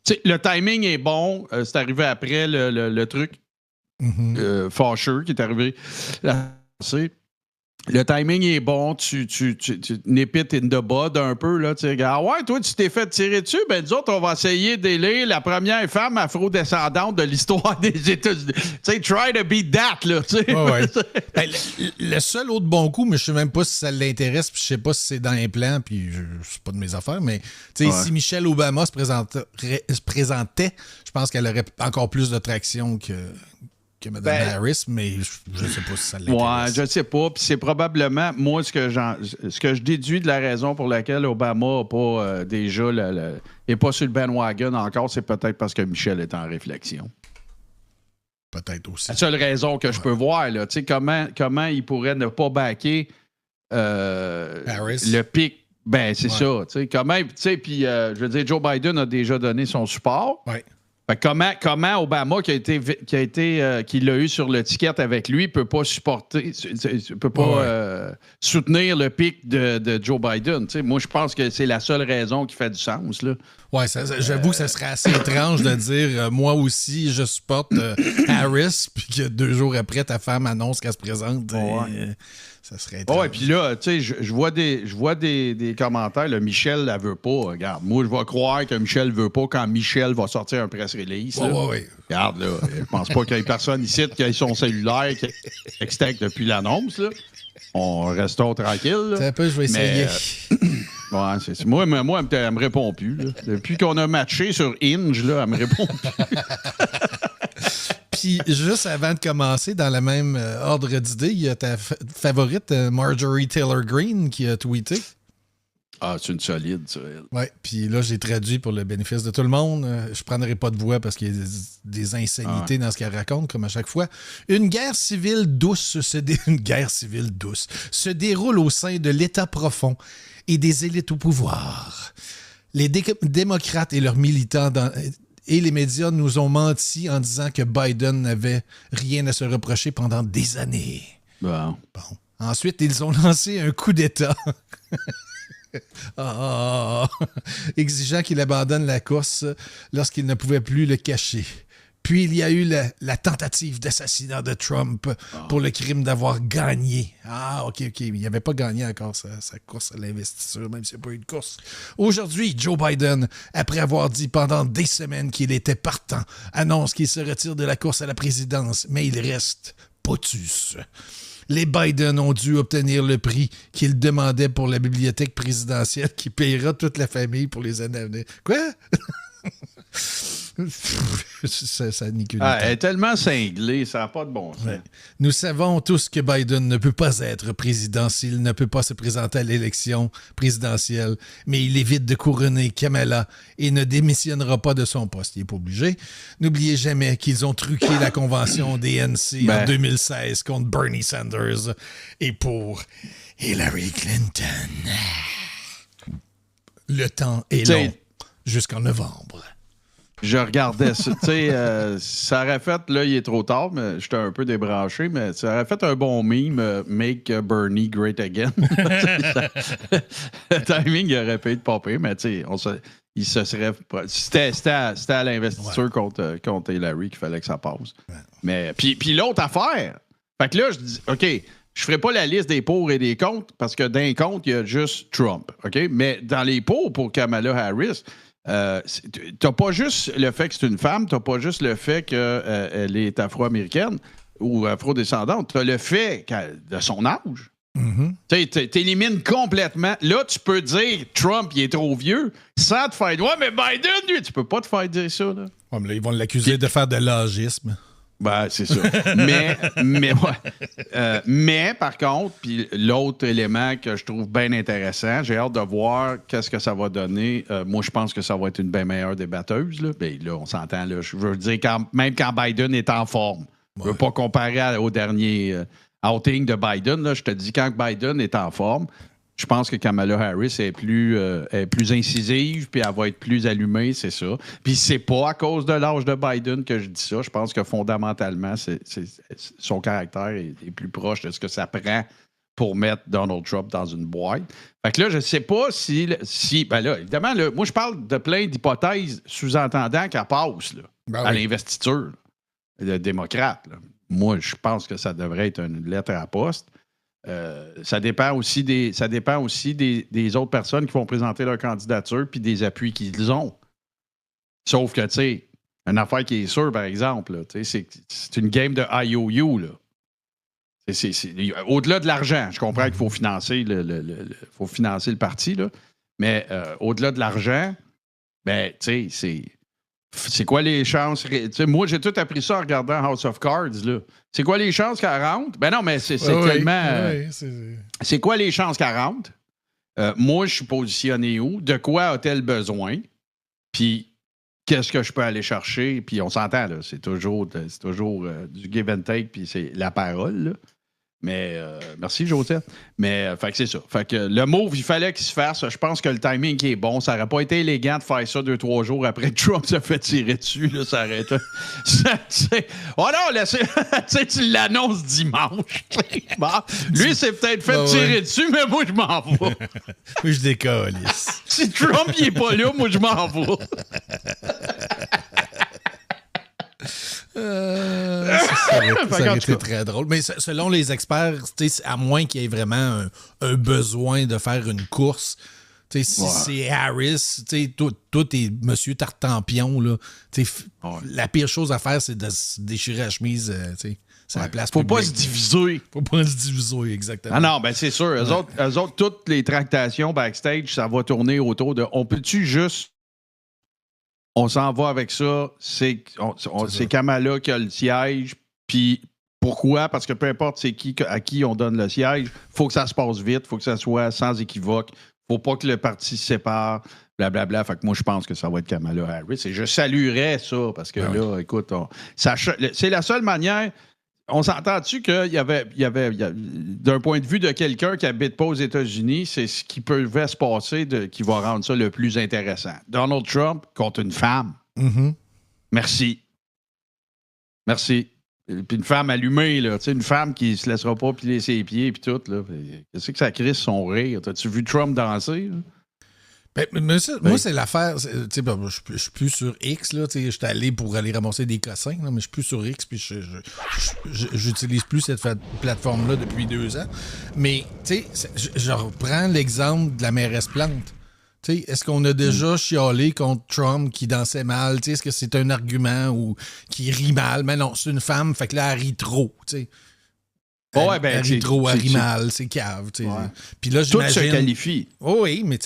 T'sais, le timing est bon. C'est arrivé après le truc fâcheux qui est arrivé. Le timing est bon, tu nip it in the bud un peu, là, tu sais, ah ouais, toi, tu t'es fait tirer dessus, ben nous autres, on va essayer d'élire la première femme afro-descendante de l'histoire des États-Unis. Tu sais, try to beat that, là, tu sais. Ouais. Ben, le seul autre bon coup, mais je sais même pas si ça l'intéresse, puis je sais pas si c'est dans les plans, puis c'est pas de mes affaires, mais tu sais, si Michelle Obama se présentait, je pense qu'elle aurait encore plus de traction que Mme Harris, mais je ne sais pas si ça l'intéresse. Ouais, je ne sais pas. Puis c'est probablement, moi, ce que je déduis de la raison pour laquelle Obama n'a pas déjà n'est pas sur le bandwagon encore, c'est peut-être parce que Michel est en réflexion. Peut-être aussi. La seule raison que je peux voir, là, tu sais, comment il pourrait ne pas backer Harris. Le pic. Ben, c'est ça. Tu sais, comment, tu sais, puis je veux dire, Joe Biden a déjà donné son support. Ouais. Fait comment Obama, qui l'a eu sur le ticket avec lui, peut pas soutenir le pic de Joe Biden. T'sais, moi, je pense que c'est la seule raison qui fait du sens. Là. Ouais, j'avoue que ça serait assez étrange de dire moi aussi, je supporte Harris, puis que 2 jours après, ta femme annonce qu'elle se présente. Ça serait étrange. Ouais, puis là, tu sais, je vois des commentaires. Là, Michel la veut pas. Regarde, moi, je vais croire que Michel veut pas quand Michel va sortir un press release. Ouais. Regarde, là, je pense pas qu'il y ait personne ici qui ait son cellulaire qui extrait depuis l'annonce. Là. On restons tranquilles. C'est un peu, je vais essayer. Ouais, c'est moi, elle me répond plus. Là. Depuis qu'on a matché sur Hinge, là, elle me répond plus. Puis, juste avant de commencer, dans le même ordre d'idée, il y a ta favorite, Marjorie Taylor Greene, qui a tweeté. Ah, c'est une solide, ça. Oui, puis là, j'ai traduit pour le bénéfice de tout le monde. Je prendrai pas de voix parce qu'il y a des insanités dans ce qu'elle raconte, comme à chaque fois. Une guerre civile douce se déroule au sein de l'État profond et des élites au pouvoir. Les démocrates et leurs militants et les médias nous ont menti en disant que Biden n'avait rien à se reprocher pendant des années. Bon. Ensuite, ils ont lancé un coup d'État exigeant qu'il abandonne la course lorsqu'il ne pouvait plus le cacher. Puis, il y a eu la tentative d'assassinat de Trump pour le crime d'avoir gagné. Ah, OK. Il n'avait pas gagné encore sa course à l'investiture, même s'il n'y a pas eu de course. Aujourd'hui, Joe Biden, après avoir dit pendant des semaines qu'il était partant, annonce qu'il se retire de la course à la présidence, mais il reste potus. Les Biden ont dû obtenir le prix qu'ils demandaient pour la bibliothèque présidentielle qui payera toute la famille pour les années à venir. Quoi? ça nique une elle est tellement cinglée, ça n'a pas de bon sens. Ouais. Nous savons tous que Biden ne peut pas être président s'il ne peut pas se présenter à l'élection présidentielle, mais il évite de couronner Kamala et ne démissionnera pas de son poste. Il n'est pas obligé. N'oubliez jamais qu'ils ont truqué la convention des NC en 2016 contre Bernie Sanders et pour Hillary Clinton. Le temps est long jusqu'en novembre. Je regardais ça. Tu sais, ça aurait fait, là, il est trop tard, mais j'étais un peu débranché, mais ça aurait fait un bon meme, Make Bernie Great Again. Le timing, il aurait pu être popé, mais tu sais, il se serait. C'était à l'investiture contre Hillary qu'il fallait que ça passe. Ouais. Mais, puis l'autre affaire, fait que là, je dis, OK, je ferai pas la liste des pour et des contre, parce que d'un contre, il y a juste Trump. OK? Mais dans les pour Kamala Harris, t'as pas juste le fait que c'est une femme, t'as pas juste le fait qu'elle est afro-américaine ou afro-descendante, t'as le fait de son âge. Mm-hmm. T'élimines complètement. Là, tu peux dire Trump, il est trop vieux, sans te faire dire, ouais, mais Biden, lui, tu peux pas te faire dire ça. Là, ouais, mais là ils vont l'accuser de faire de l'âgisme. Ben, c'est ça. Mais par contre, puis l'autre élément que je trouve bien intéressant, j'ai hâte de voir qu'est-ce que ça va donner. Moi, je pense que ça va être une bien meilleure débatteuse. Là, ben, là on s'entend. Là, je veux dire, même quand Biden est en forme, je ne veux pas comparer au dernier outing de Biden. Là, je te dis, quand Biden est en forme, je pense que Kamala Harris est plus incisive, puis elle va être plus allumée, c'est ça. Puis c'est pas à cause de l'âge de Biden que je dis ça. Je pense que fondamentalement, son caractère est plus proche de ce que ça prend pour mettre Donald Trump dans une boîte. Fait que là, je sais pas si ben là, évidemment, là, moi, je parle de plein d'hypothèses sous-entendant qu'elle passe là, à l'investiture de démocrate. Là. Moi, je pense que ça devrait être une lettre à la poste. Ça dépend aussi des autres personnes qui vont présenter leur candidature puis des appuis qu'ils ont. Sauf que, tu sais, une affaire qui est sûre, par exemple, là, c'est une game de IOU. Là. Au-delà de l'argent, je comprends qu'il faut financer faut financer le parti, là, mais au-delà de l'argent, ben, tu sais, c'est quoi les chances? Moi, j'ai tout appris ça en regardant House of Cards. Là. C'est quoi les chances qu'elle rentre? Ben non, mais c'est tellement... c'est quoi les chances qu'elle rentre? Moi, je suis positionné où? De quoi a-t-elle besoin? Puis, qu'est-ce que je peux aller chercher? Puis, on s'entend, là. C'est toujours du give and take, puis c'est la parole, là. Mais, merci, Joseph. Mais, fait que c'est ça. Fait que le move, il fallait qu'il se fasse. Je pense que le timing est bon. Ça n'aurait pas été élégant de faire ça 2-3 jours après que Trump se fait tirer dessus. Là, ça aurait été... oh non, tu l'annonces dimanche. Bon, lui, c'est peut-être fait tirer dessus, mais moi, je m'en vais. Moi, je décolle. Si Trump, il n'est pas là, moi, je m'en vais. Ça aurait été très drôle. Mais selon les experts, à moins qu'il y ait vraiment un besoin de faire une course, si c'est Harris, toi, t'es monsieur Tartampion, là, la pire chose à faire, c'est de se déchirer la chemise. C'est la place Faut publique. pas se diviser. Faut pas se diviser, exactement. Ah non, ben c'est sûr. Eux autres, toutes les tractations backstage, ça va tourner autour de... On peut-tu juste... On s'en va avec ça. C'est Kamala qui a le siège. Puis pourquoi? Parce que peu importe c'est à qui on donne le siège, il faut que ça se passe vite, il faut que ça soit sans équivoque. Il ne faut pas que le parti se sépare, blablabla. Fait que moi, je pense que ça va être Kamala Harris. Et je saluerais ça parce que là, écoute, c'est la seule manière. On s'entend-tu qu'il y avait d'un point de vue de quelqu'un qui n'habite pas aux États-Unis, c'est ce qui peut se passer qui va rendre ça le plus intéressant. Donald Trump contre une femme. Mm-hmm. Merci. Puis une femme allumée, là, une femme qui se laissera pas piler ses pieds puis tout. Là. Qu'est-ce que ça crisse son rire? T'as-tu vu Trump danser? Là? Moi, c'est l'affaire. Je suis plus sur X. Je suis allé pour aller ramasser des cossins, là, mais je suis plus sur X. Puis j'utilise plus cette plateforme-là depuis 2 ans. Mais je reprends l'exemple de la mairesse Plante. Est-ce qu'on a déjà chialé contre Trump qui dansait mal? Est-ce que c'est un argument ou qui rit mal? Mais non, c'est une femme, fait que là, elle rit trop. Elle rit trop, elle rit mal, c'est cave. Ouais. Puis là, j'imagine... Tout se qualifie. Oui, mais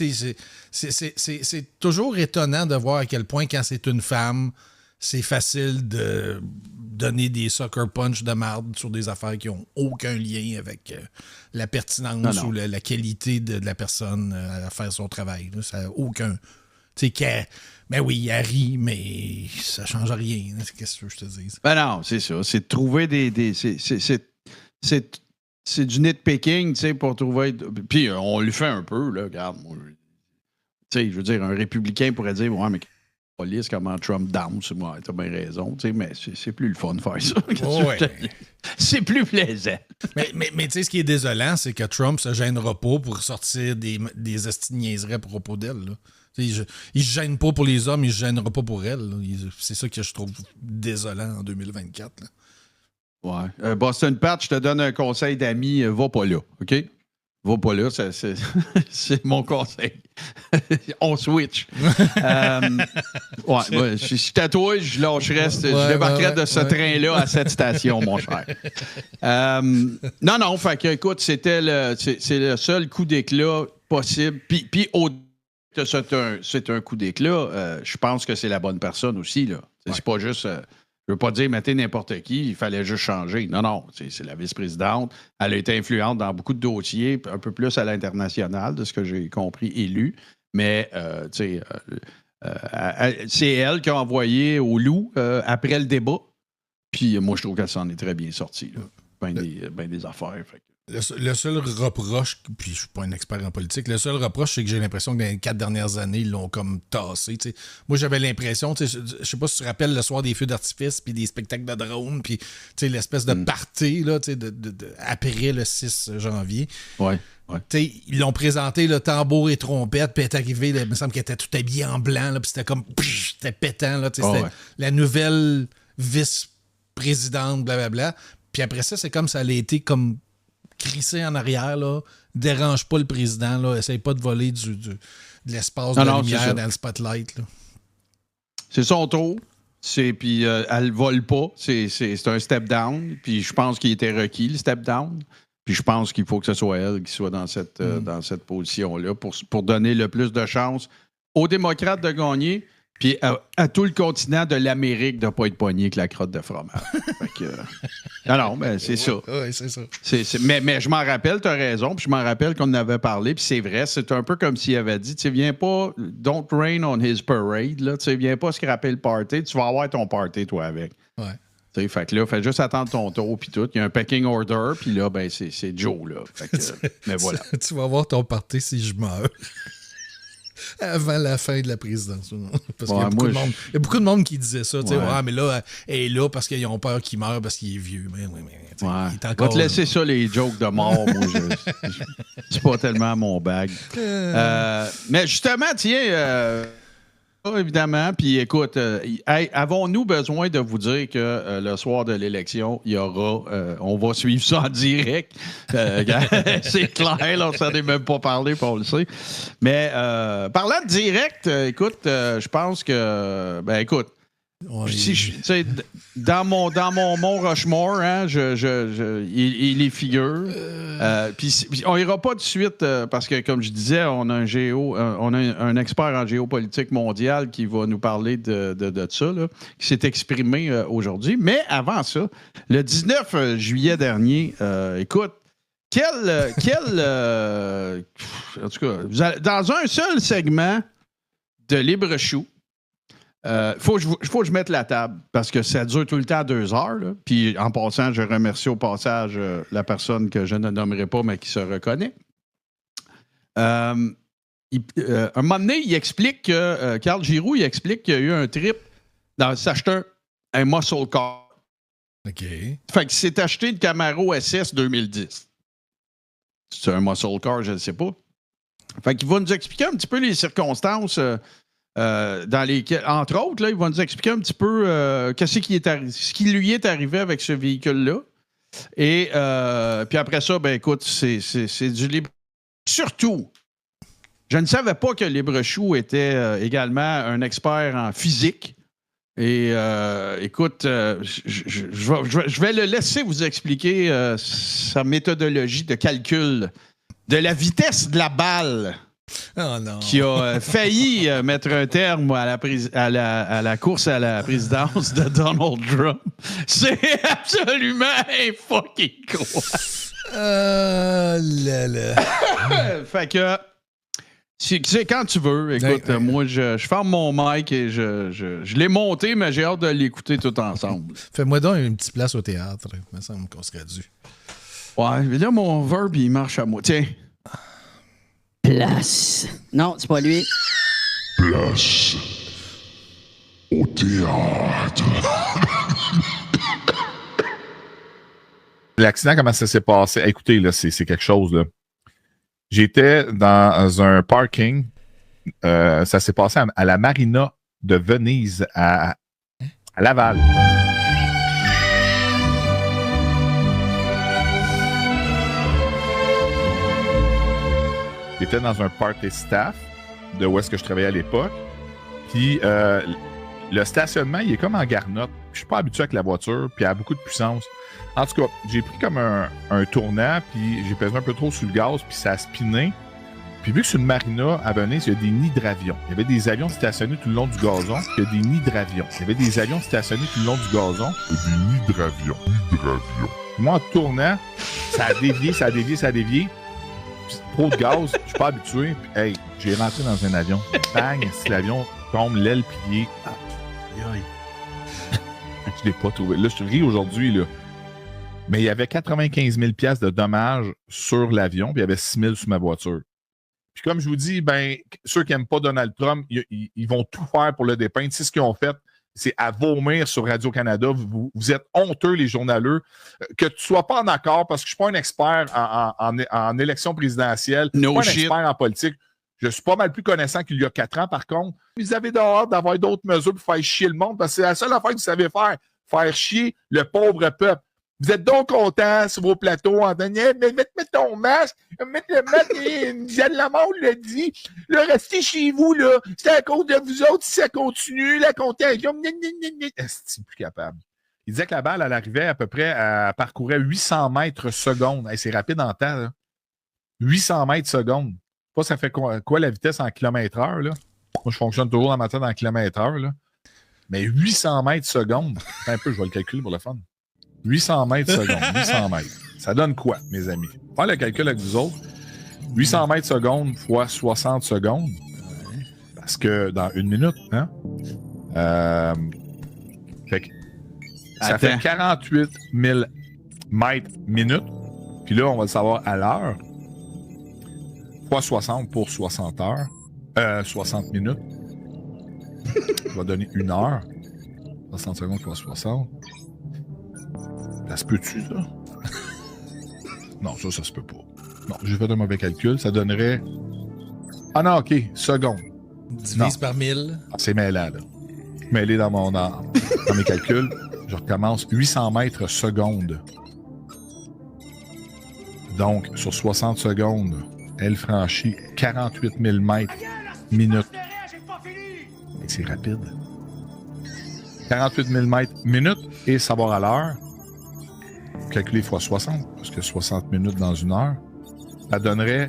c'est toujours étonnant de voir à quel point, quand c'est une femme, c'est facile de donner des sucker punch de marde sur des affaires qui n'ont aucun lien avec la pertinence ou la qualité de la personne à faire son travail. Là. Ça n'a aucun... Ben oui, elle rit, mais ça ne change rien. Qu'est-ce que je te dis? Ben non, c'est ça. C'est de trouver c'est du nitpicking, tu sais, pour trouver... Puis on le fait un peu, là, regarde. Tu sais, je veux dire, un républicain pourrait dire, ouais, mais police, comment Trump danse, moi, t'as bien raison, tu sais, mais c'est plus le fun de faire ça. C'est plus plaisant. Mais tu sais, ce qui est désolant, c'est que Trump se gênera pas pour sortir des asti-niaiseries à propos d'elle, là. Il se gêne pas pour les hommes, il se gênera pas pour elle. C'est ça que je trouve désolant en 2024, là. Ouais. Boston Pat, je te donne un conseil d'ami, va pas là, OK? Va pas là, c'est mon conseil. On switch. Je suis tatoué, je lâcherais, je débarquerais de ce train-là à cette station, mon cher. Non, fait que, écoute, c'est le seul coup d'éclat possible. Puis c'est un coup d'éclat, je pense que c'est la bonne personne aussi, là. C'est pas juste... Je veux pas dire mettez n'importe qui, il fallait juste changer. Non, c'est la vice-présidente. Elle a été influente dans beaucoup de dossiers, un peu plus à l'international, de ce que j'ai compris et lu. Mais, c'est elle qui a envoyé au loup après le débat. Puis moi, je trouve qu'elle s'en est très bien sortie. Ben des affaires. Fait. Le seul reproche, puis je suis pas un expert en politique, le seul reproche, c'est que j'ai l'impression que dans les 4 dernières années, ils l'ont comme tassé. T'sais. Moi, j'avais l'impression, je sais pas si tu te rappelles le soir des feux d'artifice, puis des spectacles de drones, puis l'espèce de party là, après le 6 janvier. Ouais. Ils l'ont présenté, le tambour et trompette, puis elle est arrivée, il me semble qu'elle était tout habillée en blanc, puis c'était comme, c'était pétant, là, c'était la nouvelle vice-présidente, blablabla. Puis après ça, c'est comme ça elle a été comme crissé en arrière, là, dérange pas le président, là, essaye pas de voler de l'espace de la lumière dans le spotlight. Là. C'est son tour. Puis elle vole pas. C'est un step down. Puis je pense qu'il était requis, le step down. Puis je pense qu'il faut que ce soit elle qui soit dans cette position-là pour donner le plus de chance aux démocrates de gagner. Puis à tout le continent de l'Amérique de ne pas être pogné avec la crotte de fromage. Non, mais c'est ça. Oui, c'est ça. Mais je m'en rappelle, tu as raison, puis je m'en rappelle qu'on en avait parlé, puis c'est vrai, c'est un peu comme s'il avait dit, tu viens pas, don't rain on his parade, là, tu viens pas scraper le party, tu vas avoir ton party, toi, avec. Ouais. Fait que là, fais juste attendre ton tour, puis tout. Il y a un pecking order, puis là, ben, c'est Joe, là. Fait que, mais voilà. Tu vas avoir ton party si je meurs. Avant la fin de la présidence. Parce qu'il y a beaucoup de monde qui disait ça. Mais là, elle est là parce qu'ils ont peur qu'il meure parce qu'il est vieux. Mais il est encore. Va te laisser ça, les jokes de mort. Moi, c'est pas tellement mon bag. Mais justement, tiens, évidemment. Puis écoute, avons-nous besoin de vous dire que le soir de l'élection, il y aura. On va suivre ça en direct. C'est clair, là, on ne s'en est même pas parlé, on le sait. Mais parlant de direct, écoute, je pense que. Ben écoute. Dans mon Mont Rushmore, hein, il les figure. Puis on ira pas tout de suite parce que, comme je disais, on a un expert en géopolitique mondiale qui va nous parler de ça, là, qui s'est exprimé aujourd'hui. Mais avant ça, le 19 juillet dernier, écoute, en tout cas, dans un seul segment de Libre Chou, faut que je mette la table parce que ça dure tout le temps 2 heures. Là. Puis en passant, je remercie au passage la personne que je ne nommerai pas, mais qui se reconnaît. Un moment donné, il explique que Carl Giroux, il explique qu'il y a eu un trip dans s'acheter un muscle car. OK. Fait qu'il s'est acheté le Camaro SS 2010. C'est un muscle car, je ne sais pas. Fait qu'il va nous expliquer un petit peu les circonstances. Dans lesquels, entre autres, là, il va nous expliquer un petit peu ce qui lui est arrivé avec ce véhicule-là. Et puis après ça, ben écoute, c'est du libre. Surtout, je ne savais pas que Libre Chou était également un expert en physique. Et écoute, je vais le laisser vous expliquer sa méthodologie de calcul de la vitesse de la balle. Oh non. Qui a failli mettre un terme à la course à la présidence de Donald Trump. C'est absolument fucking quoi. Fait que c'est quand tu veux. Écoute, moi, je ferme mon mic et je l'ai monté, mais j'ai hâte de l'écouter tout ensemble. Fais-moi donc une petite place au théâtre. Il me semble qu'on serait dû. Ouais, mais là, mon verbe, il marche à moi. Tiens. Place. Non, c'est pas lui. Place au théâtre. L'accident, comment ça s'est passé? Écoutez, là, c'est quelque chose, là. J'étais dans un parking. Ça s'est passé à la marina de Venise à Laval. J'étais dans un party staff de où est-ce que je travaillais à l'époque. Puis le stationnement, il est comme en garnotte. Je suis pas habitué avec la voiture, puis il a beaucoup de puissance. En tout cas, j'ai pris comme un tournant, puis j'ai pesé un peu trop sur le gaz, puis ça a spiné. Puis vu que sur une marina à Venise, il y a des nids-d'avions. Il y avait des avions stationnés tout le long du gazon. Puis il y a des nids-d'avions. Il y avait des avions stationnés tout le long du gazon. Il y a des nids-d'avions. Moi, en tournant, ça a dévié. Puis, trop de gaz, je suis pas habitué. Puis, hey, j'ai rentré dans un avion. Bang, si l'avion tombe, l'aile pliée. Aïe. Je l'ai pas trouvé. Là, je ris aujourd'hui, là. Mais il y avait 95 000 $ de dommages sur l'avion, puis il y avait 6 000 sur ma voiture. Puis comme je vous dis, ben, ceux qui n'aiment pas Donald Trump, ils vont tout faire pour le dépeindre. C'est ce qu'ils ont fait. C'est à vomir sur Radio-Canada. Vous êtes honteux, les journaleux. Que tu ne sois pas en accord, parce que je ne suis pas un expert en élection présidentielle. Je ne suis pas un expert en politique. Je suis pas mal plus connaissant qu'il y a 4 ans, par contre. Vous avez hâte d'avoir d'autres mesures pour faire chier le monde, parce que c'est la seule affaire que vous savez faire chier le pauvre peuple. Vous êtes donc contents sur vos plateaux en disant « Mets ton masque, mets le masque, Diane Lamont l'a dit, là, restez chez vous, là, c'est à cause de vous autres si ça continue, la contagion, c'est plus capable. » Il disait que la balle, elle arrivait à peu près, elle parcourait 800 mètres secondes. Hey, c'est rapide en temps, là. 800 mètres secondes. Pas ça fait quoi la vitesse en kilomètre-heure, là? Moi, je fonctionne toujours dans ma tête en kilomètre-heure, là. Mais 800 mètres secondes, un peu, je vais le calculer pour le fun. 800 mètres secondes, 800 mètres. Ça donne quoi, mes amis? Faire le calcul avec vous autres. 800 mètres secondes fois 60 secondes. Parce que dans 1 minute, hein? Ça fait 48 000 mètres minute. Puis là, on va le savoir à l'heure. Fois 60 pour 60 heures. 60 minutes. Je vais donner 1 heure. 60 secondes fois 60. Ça se peut-tu, ça? Non, ça se peut pas. Non, j'ai fait un mauvais calcul. Ça donnerait... Ah non, OK. Secondes. Divise par 1000. Ah, c'est mêlant, là. Mêlé dans mes calculs. Je recommence 800 mètres secondes. Donc, sur 60 secondes, elle franchit 48 000 mètres minute. Et c'est rapide. 48 000 mètres minute et savoir à l'heure. Calculer x 60, parce que 60 minutes dans 1 heure, ça donnerait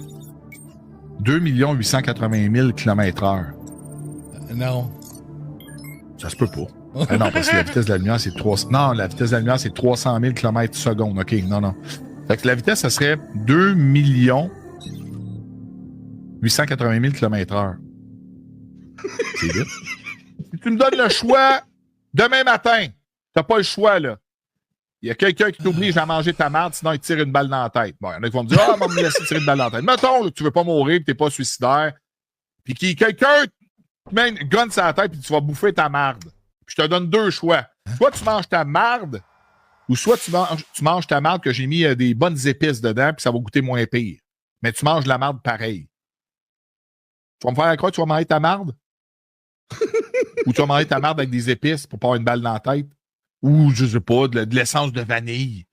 2 880 000 km/h. Non. Ça se peut pas. Non, parce que la vitesse de la lumière, c'est 300. Non, la vitesse de la lumière, c'est 300 000 km/s. OK, non. Fait que la vitesse, ça serait 2 880 000 km/h. C'est vite. Si tu me donnes le choix demain matin, t'as pas le choix, là. Il y a quelqu'un qui t'oblige à manger ta marde, sinon il te tire une balle dans la tête. Bon, il y en a qui vont me dire « Ah, on va me laisser tirer une balle dans la tête. » Mettons que tu veux pas mourir, que t'es pas suicidaire, puis quelqu'un te met une gun sur la tête, puis tu vas bouffer ta marde. Puis je te donne 2 choix. Soit tu manges ta marde, ou soit tu manges ta marde que j'ai mis des bonnes épices dedans, puis ça va goûter moins pire. Mais tu manges la marde pareil. Tu vas me faire quoi? Tu vas manger ta marde? Ou tu vas manger ta marde avec des épices pour pas avoir une balle dans la tête? Ou, je sais pas, de l'essence de vanille.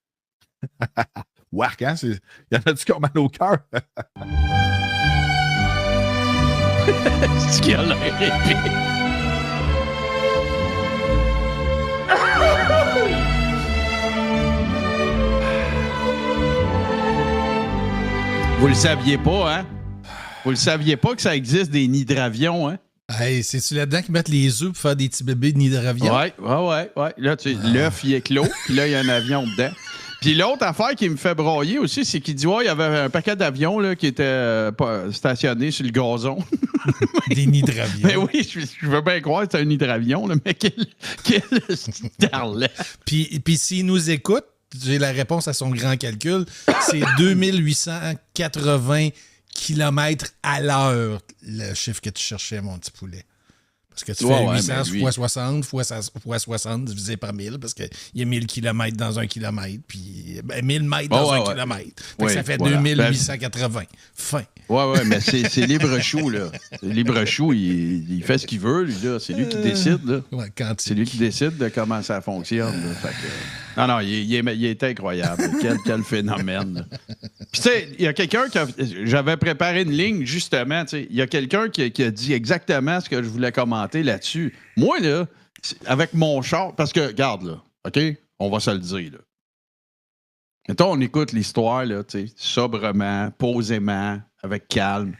Wark, hein? Il y en a-tu qui ont mal au cœur? C'est ce qu'il a l'air épais. Vous le saviez pas, hein? Vous le saviez pas que ça existe des hydravions, hein? Hey, c'est-tu là-dedans qu'ils mettent les œufs pour faire des petits bébés de hydravions? Ouais. Là, tu sais, l'œuf, il est clos, puis là, il y a un avion dedans. Puis l'autre affaire qui me fait broyer aussi, c'est qu'il dit, ouais, il y avait un paquet d'avions là, qui étaient stationnés sur le gazon. Des hydravions. Mais oui, je veux bien croire que c'est un hydravion, là, mais quel starlet. Puis s'il nous écoute, j'ai la réponse à son grand calcul, c'est 2880 km à l'heure, le chiffre que tu cherchais, mon petit poulet. Parce que tu fais 800 fois 60 fois 60 divisé par 1000, parce qu'il y a 1000 km dans 1 kilomètre, puis 1000 mètres dans 1 kilomètre. Ça fait 2880. Fin. Ouais, mais c'est libre-chou, là. Libre-chou, il fait ce qu'il veut, lui, là. C'est lui qui décide, là. Ouais, c'est lui qui décide de comment ça fonctionne, là. Fait que, non, il est incroyable. Quel phénomène. Puis, tu sais, il y a quelqu'un qui j'avais préparé une ligne, justement, tu sais. Il y a quelqu'un qui a dit exactement ce que je voulais commenter là-dessus. Moi, là, avec mon char, parce que, regarde, là, OK? On va se le dire, là. Mettons, on écoute l'histoire, là, tu sais, sobrement, posément, avec calme.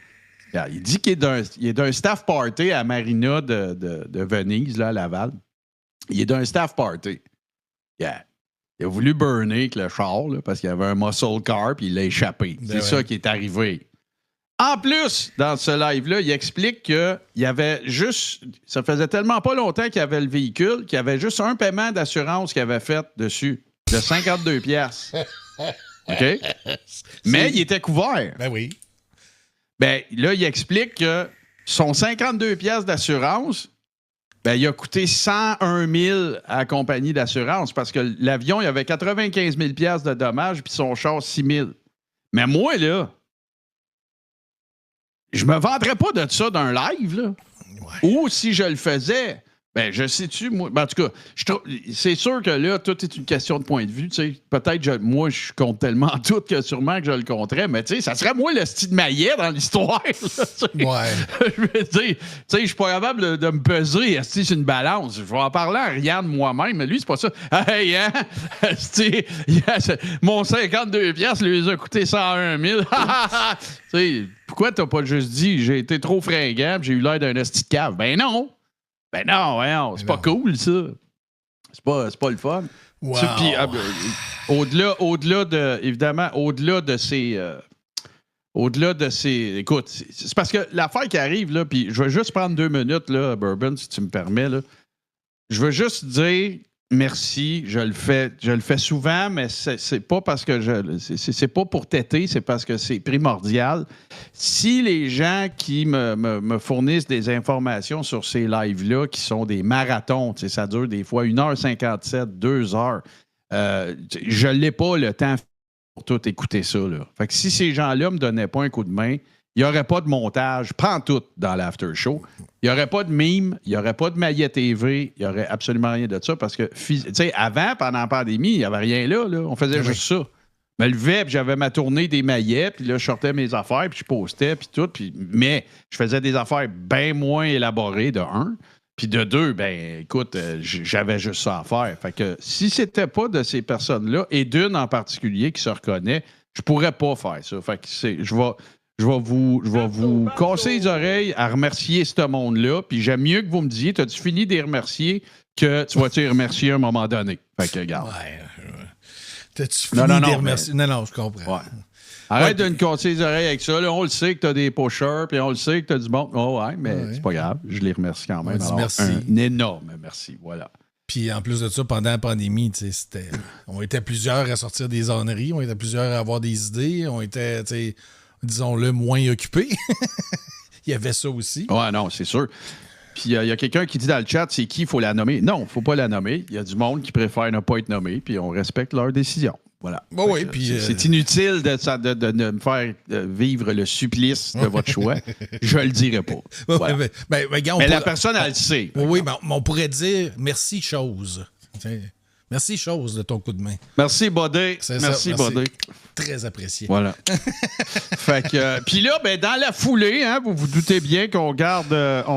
Il dit qu'il est d'un staff party à Marina de Venise, là, à Laval. Il est d'un staff party. Il a voulu burner avec le char là, parce qu'il y avait un muscle car puis il l'a échappé. C'est ça qui est arrivé. En plus, dans ce live-là, il explique qu'il y avait juste... Ça faisait tellement pas longtemps qu'il y avait le véhicule qu'il y avait juste un paiement d'assurance qu'il avait fait dessus, de 52 piastres. OK? Mais il était couvert. Ben oui. Ben là, il explique que son 52 piastres d'assurance, ben, il a coûté 101 000 à la compagnie d'assurance parce que l'avion, il avait 95 000 piastres de dommages puis son char, 6 000. Mais moi, là, je me vendrais pas de ça d'un live, là. Ouais. Ou si je le faisais, ben, je sais-tu, moi. Ben, en tout cas, c'est sûr que là, tout est une question de point de vue. Peut-être, moi, je compte tellement tout que sûrement que je le compterais, mais tu sais, ça serait moi le style Maillet dans l'histoire. Là, ouais. Je veux dire, je suis pas capable de me peser sur une balance. Je vais en parler à Ariane moi-même, mais lui, c'est pas ça. Hey, hein? Mon 52 piastres lui a coûté 101 000. Pourquoi t'as pas juste dit j'ai été trop fringant, j'ai eu l'air d'un esti de cave? Ben non! Ben non, c'est pas cool, ça. C'est pas le fun. Wow. Puis, au-delà de... Évidemment, au-delà de ces... Écoute, c'est parce que l'affaire qui arrive, là, puis je vais juste prendre 2 minutes, là, Bourbon, si tu me permets, là. Je veux juste dire merci, je le fais souvent, mais c'est pas parce que c'est pas pour têter, c'est parce que c'est primordial. Si les gens qui me fournissent des informations sur ces lives-là, qui sont des marathons, ça dure des fois 1h57, 2 heures, je n'ai pas le temps pour tout écouter ça. Là. Fait que si ces gens-là me donnaient pas un coup de main, il n'y aurait pas de montage, pantoute dans l'after show. Il n'y aurait pas de mime, il n'y aurait pas de Maillet TV, il n'y aurait absolument rien de ça parce que, tu sais, avant, pendant la pandémie, il n'y avait rien là. On faisait juste ça. Je me levais, puis j'avais ma tournée des maillets, puis là, je sortais mes affaires, puis je postais, puis tout. Mais je faisais des affaires bien moins élaborées, de un. Puis de deux, ben écoute, j'avais juste ça à faire. Fait que si c'était pas de ces personnes-là, et d'une en particulier qui se reconnaît, je pourrais pas faire ça. Fait que je vais vous casser les oreilles à remercier ce monde-là. Puis j'aime mieux que vous me disiez, t'as-tu fini de les remercier que tu vas-tu les remercier à un moment donné? Fait que, regarde. Ouais. T'as-tu fini de les remercier? Mais... Non, je comprends. Ouais. Arrête de nous casser les oreilles avec ça. Là, on le sait que t'as des pushers, puis on le sait que t'as du bon. Oh, ouais, mais c'est pas grave. Je les remercie quand même. Alors, merci. Un énorme merci. Voilà. Puis en plus de ça, pendant la pandémie, on était plusieurs à sortir des âneries, on était plusieurs à avoir des idées, on était, disons-le, moins occupés. Il y avait ça aussi. Ouais, non, c'est sûr. Puis il y a quelqu'un qui dit dans le chat, c'est qui, il faut la nommer. Non, il ne faut pas la nommer. Il y a du monde qui préfère ne pas être nommé, puis on respecte leur décision. Voilà. Bon, oui, puis c'est inutile de me faire vivre le supplice de votre choix. Je le dirai pas. Voilà. Mais la personne, elle le sait. Oui, mais on pourrait dire merci chose. Merci chose de ton coup de main. Merci, Bodé. Merci, Bodé. Très apprécié. Voilà. Fait que, puis là, ben, dans la foulée, hein, vous vous doutez bien qu'on garde, le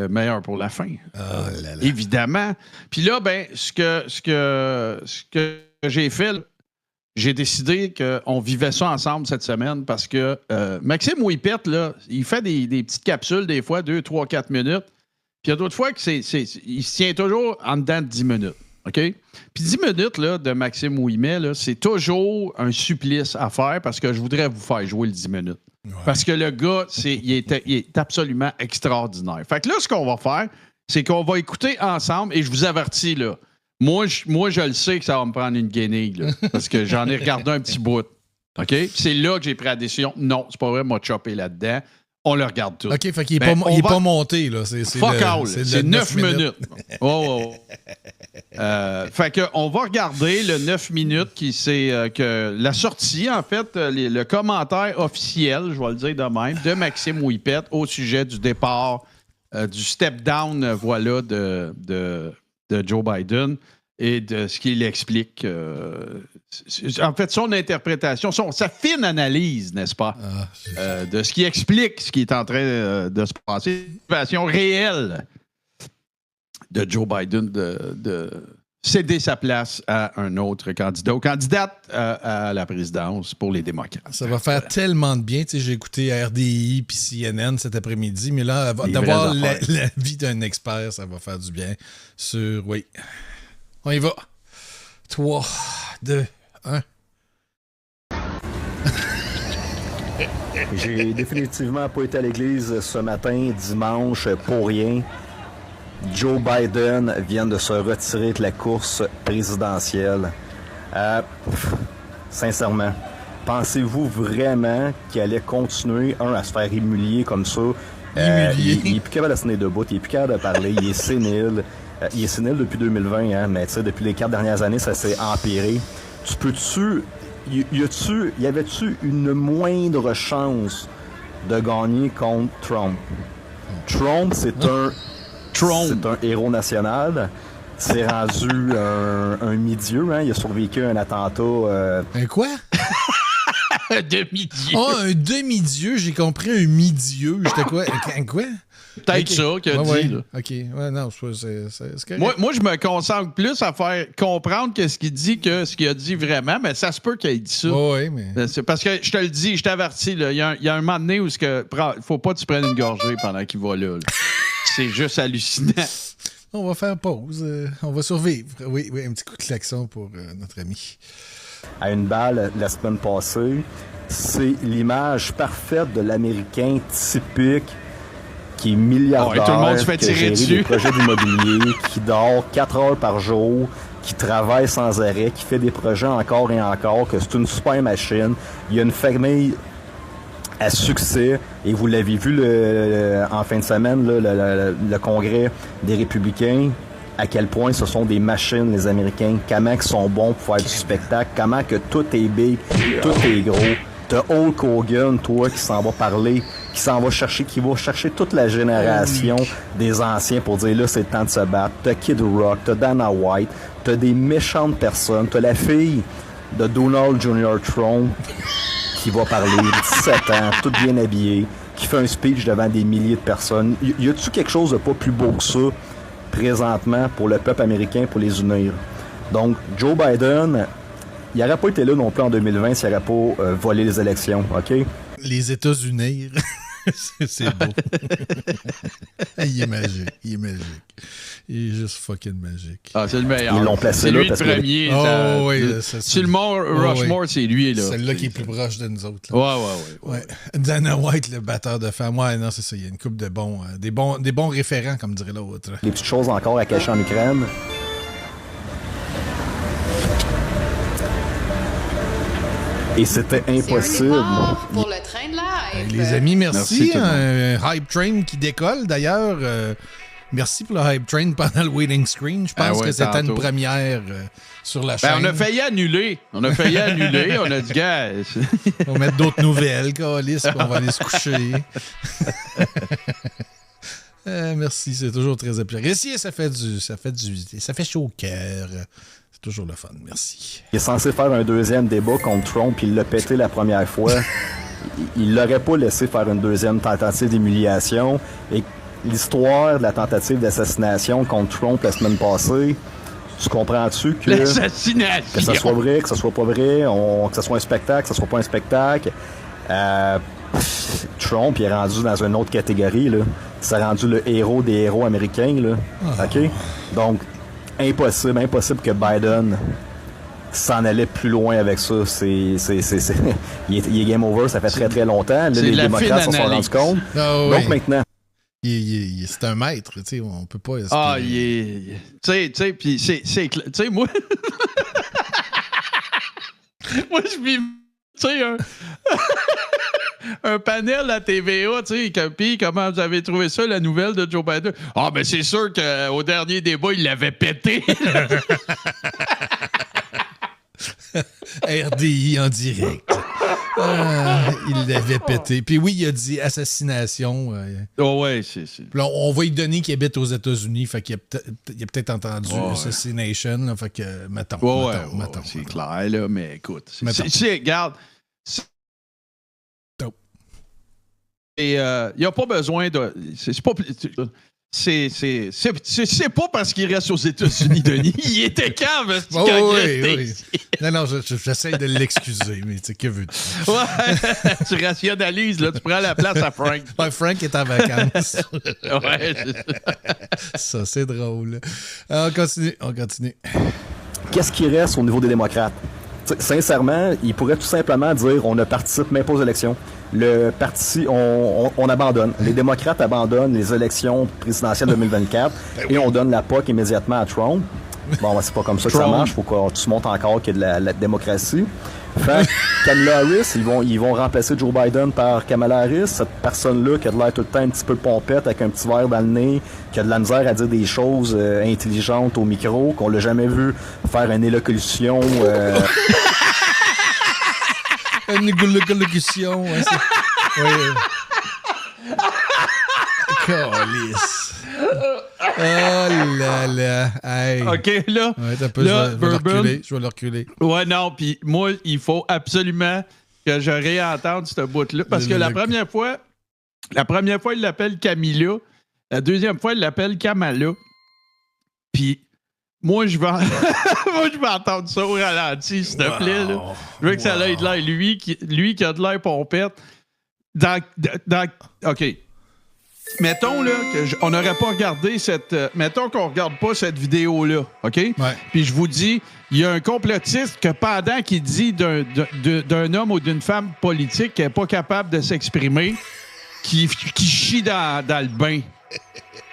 meilleur pour la fin. Oh là là. Évidemment. Puis là, ben, ce que j'ai fait, j'ai décidé qu'on vivait ça ensemble cette semaine parce que Maxime Ouipette, là, il fait des petites capsules des fois, 2, 3, 4 minutes. Puis il y a d'autres fois qu'il se tient toujours en dedans de 10 minutes. OK? Puis 10 minutes là, de Maxime Ouimet, là, c'est toujours un supplice à faire parce que je voudrais vous faire jouer le 10 minutes. Ouais. Parce que le gars, il est absolument extraordinaire. Fait que là, ce qu'on va faire, c'est qu'on va écouter ensemble et je vous avertis, là, moi, je le sais que ça va me prendre une guenille, là, parce que j'en ai regardé un petit bout. OK? Puis c'est là que j'ai pris la décision. Non, c'est pas vrai, m'a chopé là-dedans. On le regarde tout. OK, fait qu'il n'est pas monté, là. Fuck all. C'est 9 minutes. Oh. Fait qu'on va regarder le 9 minutes qui c'est que la sortie, en fait, le commentaire officiel, je vais le dire de même, de Maxime Ouipette au sujet du départ, du step-down, voilà, de Joe Biden et de ce qu'il explique. En fait, son interprétation, sa fine analyse, n'est-ce pas, de ce qui explique ce qui est en train de se passer, une situation réelle de Joe Biden céder sa place à un autre candidat ou candidate à la présidence pour les démocrates. Ça va faire tellement de bien. Tu sais, j'ai écouté RDI puis CNN cet après-midi, mais là, d'avoir l'avis d'un expert, ça va faire du bien. Oui. On y va. 3, 2, 1. J'ai définitivement pas été à l'église ce matin, dimanche, pour rien. Joe Biden vient de se retirer de la course présidentielle. Sincèrement, pensez-vous vraiment qu'il allait continuer, à se faire humilier comme ça? Il est plus capable de se tenir debout, il est plus capable de parler, il est sénile. Il est sénile depuis 2020, hein, mais depuis les 4 dernières années, ça s'est empiré. Tu peux-tu... Y avait-tu une moindre chance de gagner contre Trump? Trump, c'est un héros national. C'est rendu un mi-dieu, hein. Il a survécu à un attentat. Un quoi? Un demi-dieu. Oh, un demi-dieu, j'ai compris un mi-dieu. J'étais quoi? Un quoi? Peut-être ça qu'il a dit. Là. OK. Ouais, non, c'est moi, je me concentre plus à faire comprendre ce qu'il dit que ce qu'il a dit vraiment, mais ça se peut qu'il ait dit ça. Oui, mais... C'est parce que je te le dis, je t'avertis, il y a un moment donné où faut pas que tu prennes une gorgée pendant qu'il va là. C'est juste hallucinant. On va faire pause. On va survivre. Oui, un petit coup de klaxon pour notre ami. À une balle la semaine passée, c'est l'image parfaite de l'Américain typique qui est milliardaire, tout le monde se fait tirer dessus. Des projets d'immobilier, qui dort 4 heures par jour, qui travaille sans arrêt, qui fait des projets encore et encore, que c'est une super machine. Il y a une famille à succès, et vous l'avez vu en fin de semaine, là, le congrès des républicains, à quel point ce sont des machines, les Américains, comment ils sont bons pour faire du spectacle, comment que tout est big, tout est gros. T'as Hulk Hogan, toi, qui s'en va parler, qui va chercher toute la génération des anciens pour dire là, c'est le temps de se battre. T'as Kid Rock, t'as Dana White, t'as des méchantes personnes, t'as la fille de Donald Jr. Trump qui va parler, 17 ans, toute bien habillée, qui fait un speech devant des milliers de personnes. Y a-tu quelque chose de pas plus beau que ça, présentement, pour le peuple américain, pour les unir? Donc, Joe Biden, il n'aurait pas été là non plus en 2020 s'il n'aurait pas volé les élections, OK? Les États-Unis. C'est beau. Il est magique. Il est juste fucking magique. Ah, c'est le meilleur. Ils l'ont placé c'est là lui parce le premier. C'est le mont Rushmore, c'est lui. Là. Celle-là qui est plus proche de nous autres. Là. Ouais. Dana White, le batteur de femmes. Ouais, non, c'est ça. Il y a une couple de des bons référents, comme dirait l'autre. Les petites choses encore à cacher en Ukraine. Et c'était impossible. Pour le train de live. Les amis, merci. Un hype train qui décolle. D'ailleurs, merci pour le hype train pendant le waiting screen. Je pense que c'était une première sur la chaîne. On a failli annuler. On a dit, gars... On va mettre d'autres nouvelles, Calis, puis on va aller se coucher. Merci, c'est toujours très apprécié. Ça fait chaud au cœur. C'est toujours le fun, merci. Il est censé faire un deuxième débat contre Trump, puis il l'a pété la première fois. Il l'aurait pas laissé faire une deuxième tentative d'humiliation. Et l'histoire de la tentative d'assassination contre Trump la semaine passée, tu comprends-tu que... L'assassination! Que ça soit vrai, que ça soit pas vrai, que ça soit un spectacle, que ça soit pas un spectacle. Trump, il est rendu dans une autre catégorie, là. C'est rendu le héros des héros américains, là. OK? Donc, impossible que Biden s'en allait plus loin avec ça. Il est game over, ça fait très très longtemps. Là, les démocrates s'en sont rendus compte. Donc maintenant... c'est un maître, tu sais, on peut pas... Tu sais, puis c'est... Tu sais, moi... moi, je vis... Tu sais, un panel à TVA, tu sais, puis comment vous avez trouvé ça, la nouvelle de Joe Biden? Ah, ben c'est sûr qu'au dernier débat, il l'avait pété. RDI en direct. Il l'avait pété. Puis oui, il a dit assassination. C'est... Puis là, on va lui donner qu'il habite aux États-Unis, fait qu'il a peut-être entendu assassination, là, fait que mettons. C'est clair, là, mais écoute. Regarde. Et il n'y a pas besoin de... c'est pas parce qu'il reste aux États-Unis, Denis. Il était calme, quand il était ici. Non, j'essaie de l'excuser, mais tu sais, que veux-tu? Ouais, tu rationalises, là, tu prends la place à Frank. Ouais, Frank est en vacances. Ouais, ça, c'est drôle. On continue. Qu'est-ce qui reste au niveau des démocrates? T'sais, sincèrement, ils pourraient tout simplement dire on ne participe même pas aux élections. Le parti, on abandonne. Les démocrates abandonnent les élections présidentielles 2024 et on donne la POC immédiatement à Trump. Bon, c'est pas comme ça que ça marche. Faut qu'on se montre encore qu'il y a de la démocratie. Fait que Kamala Harris, ils vont remplacer Joe Biden par Kamala Harris, cette personne-là qui a de l'air tout le temps un petit peu pompette avec un petit verre dans le nez, qui a de la misère à dire des choses intelligentes au micro, qu'on l'a jamais vu faire une élocution. Une élocution. Ouais, Calice. Oh là là. Hey. OK, là. Ouais, je vais le reculer. Ouais, non, puis moi, il faut absolument que je réentende cette bout-là. Parce que la première fois, il l'appelle Camilla. La deuxième fois, il l'appelle Kamala. Puis moi, je vais entendre ça au ralenti, s'il te plaît. Là. Je veux que ça ait de l'air. Lui qui a de l'air pompette. OK. Mettons là qu'on n'aurait pas regardé cette. Mettons qu'on regarde pas cette vidéo-là, OK? Ouais. Puis je vous dis, il y a un complotiste que pendant qu'il dit d'un homme ou d'une femme politique qui n'est pas capable de s'exprimer, qui chie dans le bain.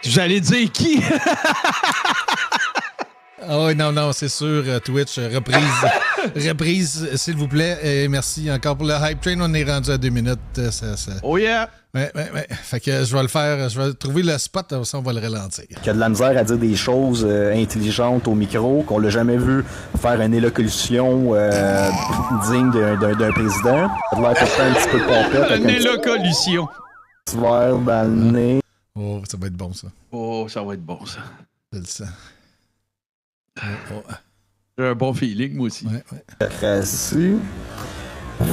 Vous allez dire qui? Ah oui, non, c'est sûr, Twitch, reprise, s'il vous plaît. Et merci encore pour le hype train. On est rendu à 2 minutes. Oh yeah! Ouais. Fait que je vais le faire. Je vais trouver le spot, ça, on va le ralentir. Qui a de la misère à dire des choses intelligentes au micro, qu'on l'a jamais vu faire une élocution digne d'un président. Ça a l'air tout le temps un petit peu pompette. Une élocution. Petit verre dans le nez. Oh, ça va être bon, ça. Oh, ça va être bon, ça. Je le sens. J'ai un bon feeling, moi aussi. Ouais.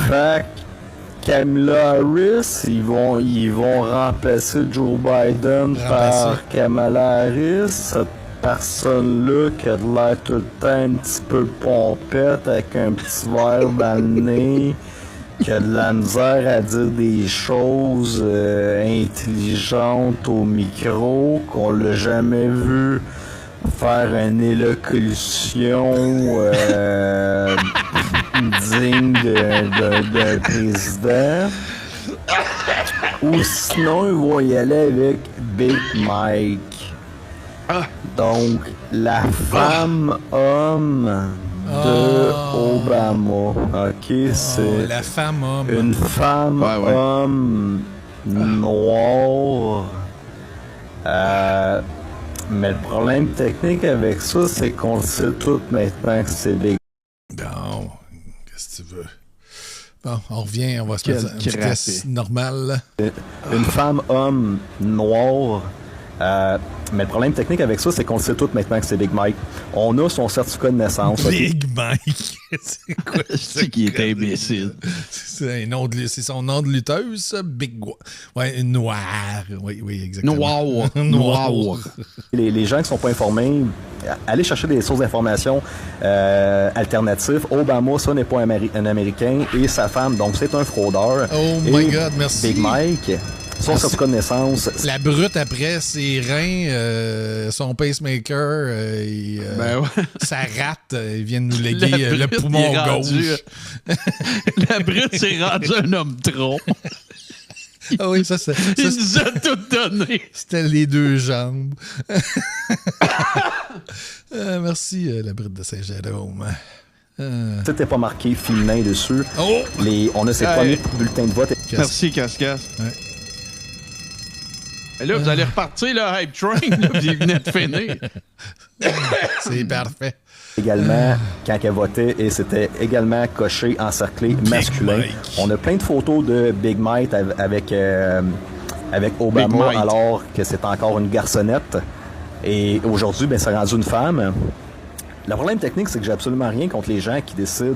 Fait Kamala Harris, ils vont remplacer Joe Biden par Kamala Harris. Cette personne-là qui a de l'air tout le temps un petit peu pompette avec un petit verre dans le nez, qui a de la misère à dire des choses intelligentes au micro, qu'on l'a jamais vu faire une élocution digne d'un président. Ou sinon, ils vont y aller avec Big Mike. Donc, la femme-homme de Obama. OK, c'est la femme-homme. Une femme-homme noire. Mais le problème technique avec ça, c'est qu'on le sait tout maintenant que c'est Big. Bon, qu'est-ce que tu veux? Bon, on revient, on va se mettre à une vitesse normale. Une femme-homme noire. Mais le problème technique avec ça, c'est qu'on le sait tout maintenant que c'est Big Mike. On a son certificat de naissance. Big Mike? C'est quoi? C'est qui est imbécile. C'est son nom de lutteuse, ça? Big... Ouais, noir. Oui, exactement. Noir. Les gens qui sont pas informés, allez chercher des sources d'informations alternatives. Obama, ça n'est pas un Américain. Et sa femme, donc c'est un fraudeur. Oh my God, merci. Big Mike... Son certificat de naissance. La brute après ses reins, son pacemaker, sa rate, ils viennent nous léguer le poumon gauche. La brute s'est rendue un homme tronc. Ah oui, ça c'est. Il nous a tout donné. C'était les 2 jambes. Merci, la brute de Saint-Jérôme. C'était pas marqué féminin dessus. Oh! On a ses premiers bulletins de vote. Merci, Cascasse. Ouais. Et là, vous allez repartir le hype train, là, puis il venait de finir. C'est parfait. Également, quand elle votait, et c'était également coché, encerclé, masculin. On a plein de photos de Big Mike avec Obama, alors que c'est encore une garçonnette. Et aujourd'hui, ben, c'est rendu une femme. Le problème technique, c'est que j'ai absolument rien contre les gens qui décident.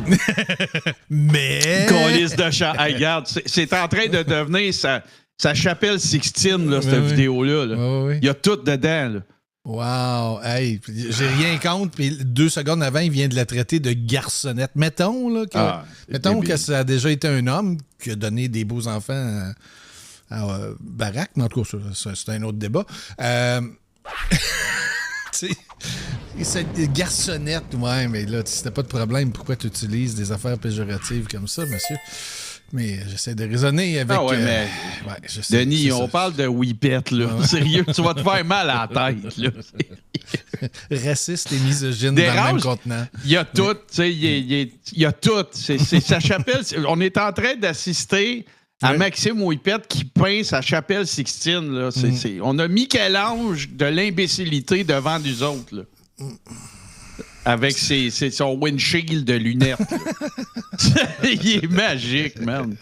Mais... Colisse de chat. Hey, regarde, c'est en train de devenir ça. sa chapelle Sixtine, là, cette vidéo-là. Là. Il y a tout dedans. Là. Wow! Hey, j'ai rien contre. Puis 2 secondes avant, il vient de la traiter de garçonnette. Mettons que ça a déjà été un homme qui a donné des beaux enfants à Barack. Mais en tout cas, c'est un autre débat. Cette garçonnette, ouais, mais là, c'était pas de problème. Pourquoi tu utilises des affaires péjoratives comme ça, monsieur? Mais j'essaie de raisonner avec... mais je sais, Denis, on parle de Whippet, là. Sérieux, tu vas te faire mal à la tête, là. Raciste et misogyne dans le même contenant. Il y a tout, tu sais, il y a tout. C'est sa chapelle... On est en train d'assister à Maxime Whippet qui peint sa chapelle Sixtine, là. On a Michel-Ange de l'imbécilité devant nous autres, là. Avec son windshield de lunettes. Il est magique, man.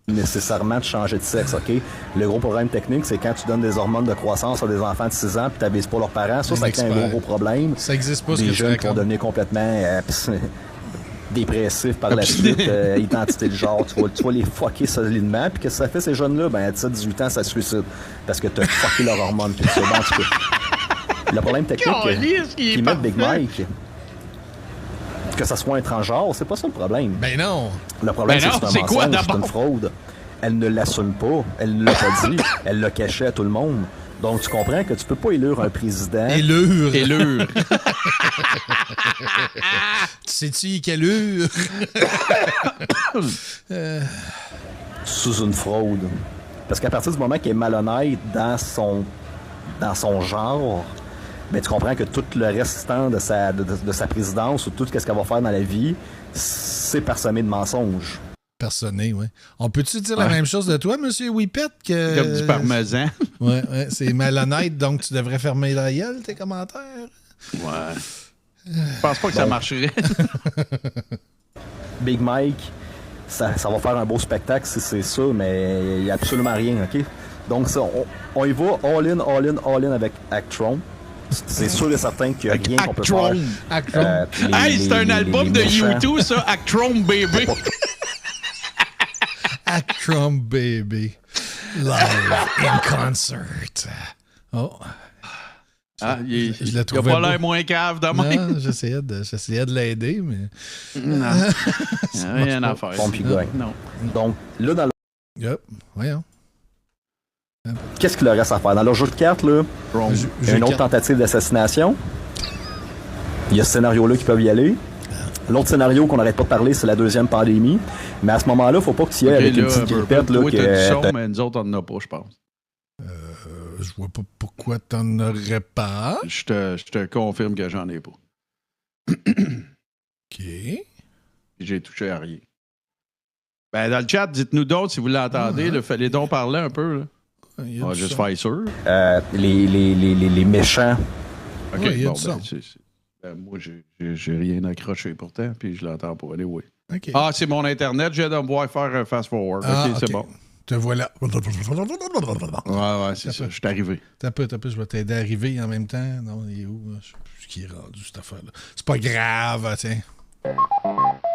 Nécessairement de changer de sexe, OK? Le gros problème technique, c'est quand tu donnes des hormones de croissance à des enfants de 6 ans puis t'avises pas leurs parents, ça crée un gros problème. Ça existe pas, ce des que jeunes qui vont devenir complètement dépressifs par la suite, identité de genre, tu vas les fucker solidement, puis qu'est-ce que ça fait, ces jeunes-là? Ben, à 17-18 ans, ça se suicide, parce que t'as fucké leurs hormones, puis c'est bon, en tout cas. Le problème technique qui met Big Mike... Que ça soit un transgenre, c'est pas ça le problème. Ben non! Le problème, c'est que c'est un mensonge, c'est une fraude. Elle ne l'assume pas, elle ne l'a pas dit, elle l'a caché à tout le monde. Donc, tu comprends que tu peux pas élire un président... Élure! Tu sais-tu quelle heure? Sous une fraude. Parce qu'à partir du moment qu'il est malhonnête dans son genre... Mais tu comprends que tout le restant de sa présidence ou tout ce qu'elle va faire dans la vie, c'est parsemé de mensonges. Parsemé, oui. On peut-tu dire la même chose de toi, monsieur Whippet? Comme du parmesan. Oui, c'est malhonnête, donc tu devrais fermer la gueule, tes commentaires. Ouais. Je pense pas que ça marcherait. Big Mike, ça va faire un beau spectacle si c'est ça, mais il n'y a absolument rien, OK? Donc, ça, on y va all-in avec Actron. C'est sûr et certain qu'il n'y a rien qu'on peut faire. Actron. C'est un album de U2, ça, Actron Baby. Actron Baby. Live in concert. Oh. Il a pas l'air moins cave de même. Non, j'essayais de l'aider, mais... Non. Rien à faire. Non. Donc, là, dans le... Yep. Voyons. Qu'est-ce qu'il leur reste à faire? Dans leur jeu de cartes, là, il y a une autre tentative d'assassination. Il y a ce scénario-là qui peuvent y aller. L'autre scénario qu'on n'arrête pas de parler, c'est la deuxième pandémie. Mais à ce moment-là, faut pas que tu y ailles avec une petite grippette. Là, que mais nous autres, on n'en a pas, je pense. Je vois pas pourquoi t'en aurais pas. Je te confirme que j'en ai pas. OK. J'ai touché à rien. Ben, dans le chat, dites-nous d'autres si vous l'entendez. Fallait donc parler un peu, là. On va juste faire sûr. Les méchants. OK, ouais, moi, j'ai rien accroché pourtant, puis je l'entends pas. Allez, oui. Okay. Ah, c'est mon Internet. J'ai de me voir faire un fast-forward. OK, c'est bon. Te voilà. Ouais, c'est ça. Je suis arrivé. T'as peu, je vais t'aider à arriver en même temps. Non, il est où? Je sais plus qui est rendu, cette affaire-là. C'est pas grave, tiens.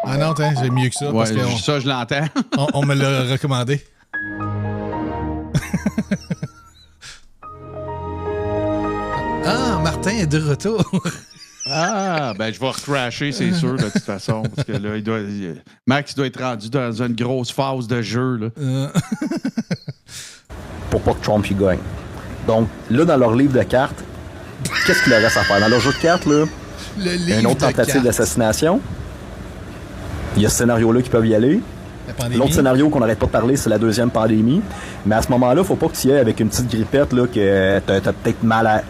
Ah non, tiens, j'ai mieux que ça. Ouais, ça, je l'entends. on me l'a recommandé. Ah, Martin est de retour. Ah, ben je vais recrasher, c'est sûr, de toute façon. Parce que là, Max doit être rendu dans une grosse phase de jeu. Là. Pour pas que Trump y gagne. Donc, là, dans leur livre de cartes, qu'est-ce qu'il leur reste à faire? Dans leur jeu de cartes, là, il y a une autre tentative d'assassination. Il y a ce scénario-là qui peuvent y aller. L'autre scénario qu'on n'arrête pas de parler, c'est la deuxième pandémie. Mais à ce moment-là, faut pas que tu y ailles avec une petite grippette là, que t'as peut-être mal à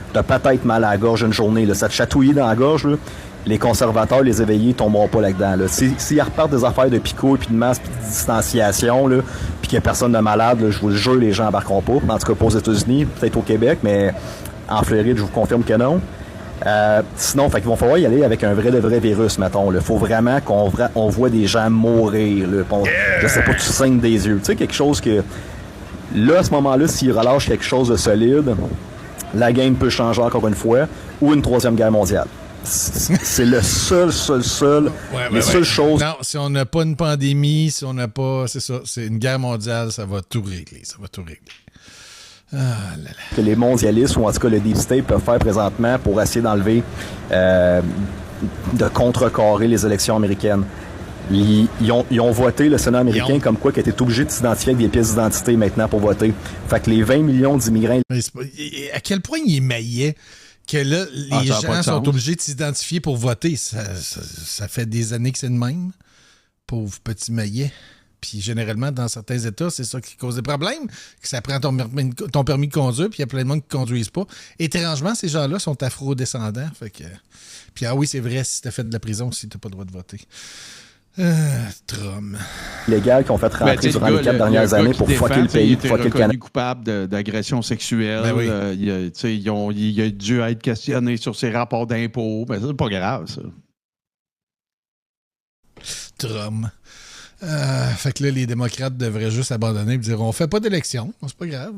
la gorge une journée. Là. Ça te chatouille dans la gorge. Là. Les conservateurs, les éveillés, tomberont pas là-dedans. Là. S'ils repartent des affaires de picot, puis de masse, puis de distanciation, là, puis qu'il n'y a personne de malade, là, je vous le jure, les gens embarqueront pas. En tout cas, pas aux États-Unis, peut-être au Québec, mais en Floride, je vous confirme que non. Sinon, fait qu'ils vont falloir y aller avec un vrai virus, mettons. Il faut vraiment qu'on voit des gens mourir. Là, je sais pas, tu saignes des yeux. Tu sais, quelque chose que... Là, à ce moment-là, s'ils relâchent quelque chose de solide, la game peut changer encore une fois, ou une troisième guerre mondiale. C'est le seul. Les seules choses. Non, si on n'a pas une pandémie, si on n'a pas. C'est ça, c'est une guerre mondiale, ça va tout régler. Ah là là. Que les mondialistes, ou en tout cas le Deep State, peuvent faire présentement pour essayer d'enlever, de contrecarrer les élections américaines. Ils ont voté, le Sénat américain, comme quoi qu'ils étaient obligés de s'identifier avec des pièces d'identité maintenant pour voter. Fait que les 20 millions d'immigrants... À quel point il émaillait que là, les gens sont obligés de s'identifier pour voter. Ça fait des années que c'est de même. Pauvre petit maillet. Puis généralement, dans certains États, c'est ça qui cause des problèmes, que ça prend ton permis de conduire, puis il y a plein de monde qui ne conduisent pas. Étrangement, ces gens-là sont afro-descendants. Fait que... Puis oui, c'est vrai, si tu as fait de la prison, si tu n'as pas le droit de voter. Trump. Légales qui ont fait rentrer durant les 4 dernières années pour fucker le pays, fucker le Canada. Il est coupable d'agression sexuelle. Ben oui. Il a dû être questionné sur ses rapports d'impôts. Mais c'est pas grave, ça. Trump. Fait que là, les démocrates devraient juste abandonner et dire on fait pas d'élection, c'est pas grave.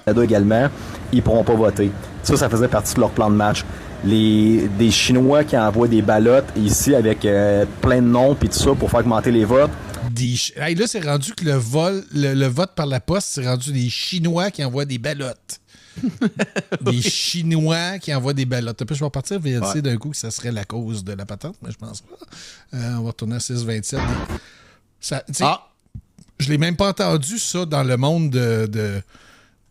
Canada également, ils pourront pas voter. Ça faisait partie de leur plan de match. Des Chinois qui envoient des ballottes ici avec plein de noms puis tout ça pour faire augmenter les votes. Hey, là, c'est rendu que le vote par la poste, c'est rendu des Chinois qui envoient des ballottes. Des Chinois qui envoient des ballottes. Après, je vais repartir vérifier d'un coup que ça serait la cause de la patente, mais je pense pas. On va retourner à 6-27. Je l'ai même pas entendu, ça, dans le monde de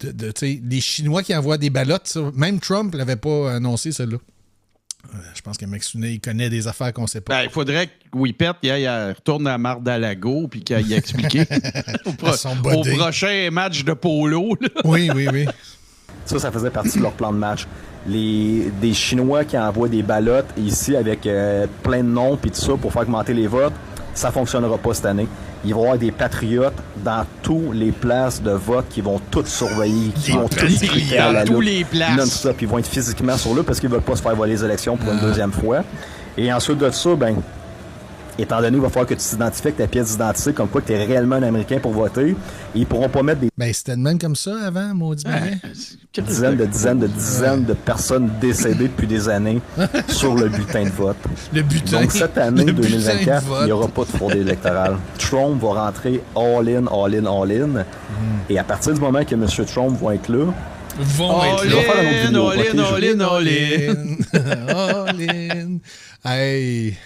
des Chinois qui envoient des ballottes. Ça. Même Trump l'avait pas annoncé, celle-là. Je pense que Maxounet, il connaît des affaires qu'on sait pas. Il faudrait que Whippet retourne à Mar-d'Alago puis qu'il aille expliquer au prochain match de polo. Là. Oui. Ça faisait partie de leur plan de match. Des Chinois qui envoient des ballottes ici avec plein de noms puis tout ça pour faire augmenter les votes, ça fonctionnera pas cette année. Il va y avoir des patriotes dans toutes les places de vote qui vont toutes surveiller, qui vont tous scruter à la loupe, non-stop. Ils vont être physiquement sur là parce qu'ils veulent pas se faire voler les élections pour une deuxième fois. Et ensuite de ça, étant donné qu'il va falloir que tu t'identifies avec ta pièce d'identité comme quoi que tu es réellement un Américain pour voter, et ils pourront pas mettre des... c'était de même comme ça avant, maudit dizaines de personnes décédées depuis des années sur le bulletin de vote. Donc cette année, 2024, il n'y aura pas de fraude électorale. Trump va rentrer all-in. Et à partir du moment que M. Trump va être là, all-in. Hey...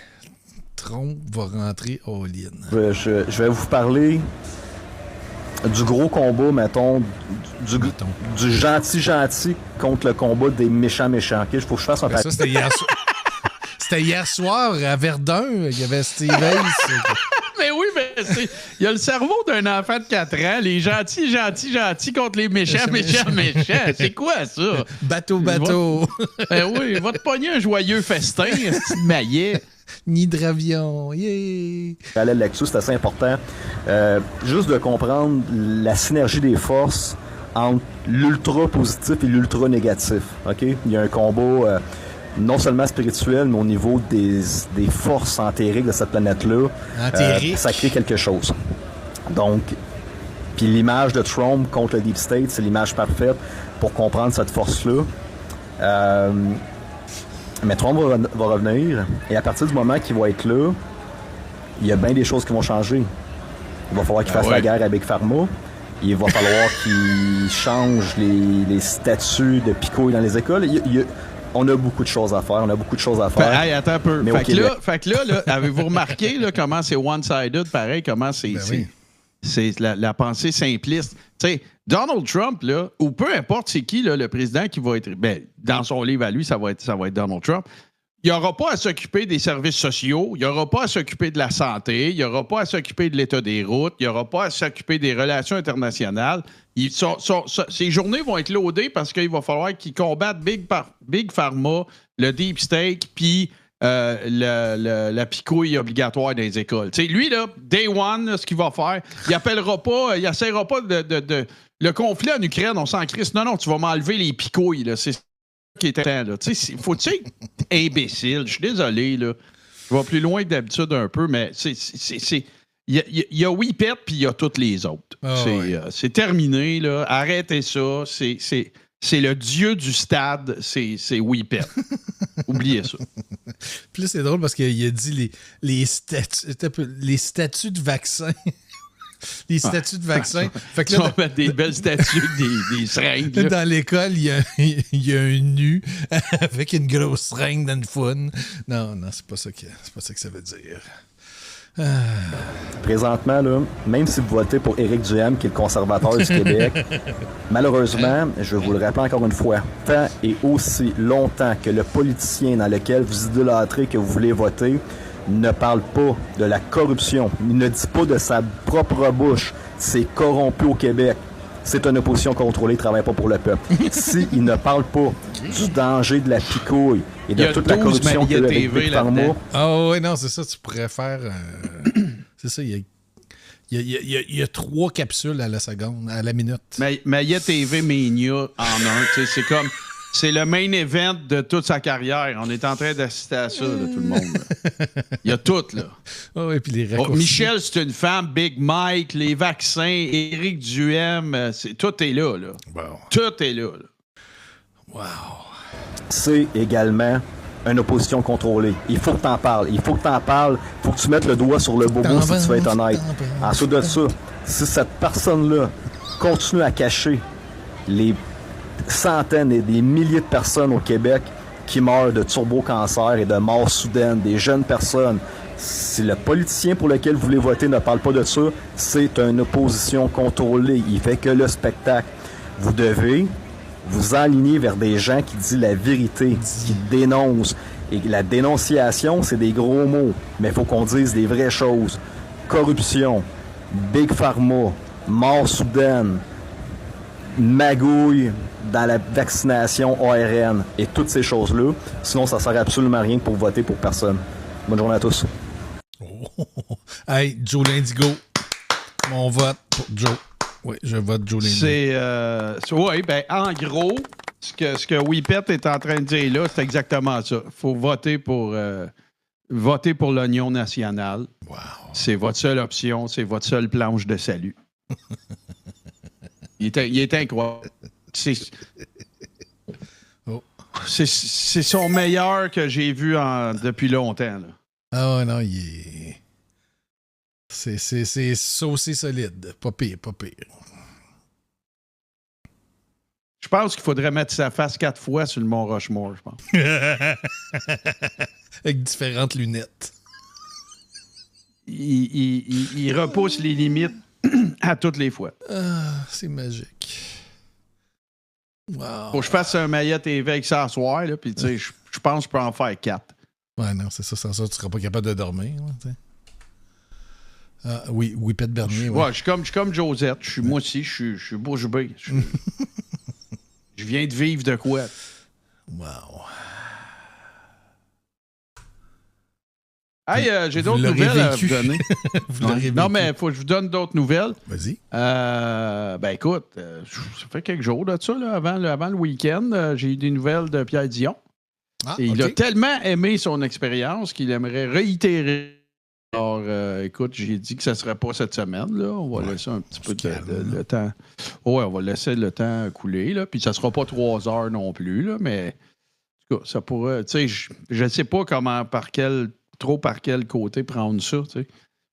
Trump va rentrer all-in. Je vais vous parler du gros combat, mettons, du gentil contre le combat des méchants. OK? Il faut que je fasse un ça, c'était hier soir. C'était hier soir à Verdun. Il y avait Steve Ace. Mais oui, mais il y a le cerveau d'un enfant de 4 ans. Les gentils contre les méchants. C'est quoi, ça? Bateau. Oui, va te pogner un joyeux festin, petit maillet. Ni d'avion. Yeah! Là-dessus, c'est assez important. Juste de comprendre la synergie des forces entre l'ultra positif et l'ultra négatif. OK? Il y a un combat non seulement spirituel, mais au niveau des forces entériques de cette planète-là. Ça crée quelque chose. Donc, puis l'image de Trump contre le Deep State, c'est l'image parfaite pour comprendre cette force-là. Mais Trump va revenir, et à partir du moment qu'il va être là, il y a bien des choses qui vont changer. Il va falloir qu'il fasse la guerre à Big Pharma. Il va falloir qu'il change les statuts de picouilles dans les écoles. On a beaucoup de choses à faire. Attends un peu. Fait que là, avez-vous remarqué là, comment c'est one-sided, pareil, comment c'est la pensée simpliste. Tu sais, Donald Trump, là, ou peu importe c'est qui là, le président qui va être... dans son livre à lui, ça va être Donald Trump. Il n'aura pas à s'occuper des services sociaux, il n'aura pas à s'occuper de la santé, il n'aura pas à s'occuper de l'état des routes, il n'aura pas à s'occuper des relations internationales. Ces journées vont être loadées parce qu'il va falloir qu'il combatte Big Pharma, le Deep State, puis la picouille obligatoire dans les écoles. T'sais, lui, là, day one, là, ce qu'il va faire, il n'essaiera pas de le conflit en Ukraine, on s'en crisse. Non, tu vas m'enlever les picouilles, là. C'est ça qui est important, là. Faut-tu être imbécile? Je suis désolé, là. Je vais plus loin que d'habitude un peu, mais il y a Whippet puis il y a toutes les autres. C'est terminé, là. Arrêtez ça. c'est le dieu du stade, c'est Whippet. Oubliez ça. Puis là, c'est drôle parce qu'il a dit les statuts de vaccins. Les statuts de vaccins. Fait que là, on va mettre des belles statues, des seringues. Là. Dans l'école, il y a un nu avec une grosse seringue dans le fun. Non, c'est pas ça que ça veut dire. Présentement, là, même si vous votez pour Éric Duhaime, qui est le conservateur du Québec, malheureusement, je vais vous le rappeler encore une fois, tant et aussi longtemps que le politicien dans lequel vous idolâtrez que vous voulez voter ne parle pas de la corruption, il ne dit pas de sa propre bouche, c'est corrompu au Québec. C'est une opposition contrôlée, il ne travaille pas pour le peuple. S'il ne parle pas du danger de la picouille et de toute la corruption qu'il y a avec Big Pharma... Ah oui, non, c'est ça, tu pourrais faire... c'est ça, il y a 3 capsules à la seconde, à la minute. Mais il y a TV Mania en un, c'est comme... C'est le main event de toute sa carrière. On est en train d'assister à ça, là, tout le monde. Là. Il y a tout, là. Oh, et puis les raccourcis. Michel, c'est une femme. Big Mike, les vaccins, Éric Duhaime, tout est là. Wow. Tout est là. Wow. C'est également une opposition contrôlée. Il faut que t'en parles. Il faut que tu mettes le doigt sur le bobo si tu veux être honnête. Ensuite de ça, si cette personne-là continue à cacher les centaines et des milliers de personnes au Québec qui meurent de turbo-cancer et de morts soudaines, des jeunes personnes. Si le politicien pour lequel vous voulez voter ne parle pas de ça, c'est une opposition contrôlée. Il fait que le spectacle. Vous devez vous aligner vers des gens qui disent la vérité, qui dénoncent. Et la dénonciation, c'est des gros mots, mais il faut qu'on dise des vraies choses. Corruption, Big Pharma, mort soudaine, magouille dans la vaccination ARN et toutes ces choses-là. Sinon, ça ne sert absolument à rien pour voter pour personne. Bonne journée à tous. Oh. Hey, Joe Lindigo. Mon vote pour Joe. Oui, je vote Joe Lindigo. Oui, ben en gros, ce que Whippet est en train de dire là, c'est exactement ça. Il faut voter pour l'Union nationale. Wow. C'est votre seule option, c'est votre seule planche de salut. Il est incroyable. C'est son meilleur que j'ai vu depuis longtemps. Là. Ah ouais, non, il est... C'est saucé solide. Pas pire. Je pense qu'il faudrait mettre sa face 4 fois sur le Mont Rushmore, je pense. Avec différentes lunettes. Il repousse les limites à toutes les fois. Ah, c'est magique. Wow. Faut que je fasse un maillet TV avec ça à soir, là, puis tu sais, je pense que je peux en faire 4. Ouais, non, c'est ça, sans ça, tu seras pas capable de dormir. Oui, Whippet Bernier. Ouais, je suis comme Josette. Moi aussi, je suis bouche bée. Je viens de vivre de quoi? Wow. Hey, j'ai d'autres nouvelles à vous donner. Non, mais il faut que je vous donne d'autres nouvelles. Vas-y. Ben écoute, ça fait quelques jours de ça, là, avant le week-end. J'ai eu des nouvelles de Pierre Dion. Ah, et il a tellement aimé son expérience qu'il aimerait réitérer. Alors, écoute, j'ai dit que ça ne serait pas cette semaine. Là. On va laisser un petit peu de temps. Ouais, on va laisser le temps couler. Là. Puis ça ne sera pas 3 heures non plus. Là, mais en tout cas, ça pourrait. Tu sais, je ne sais pas par quel côté prendre ça. Tu sais.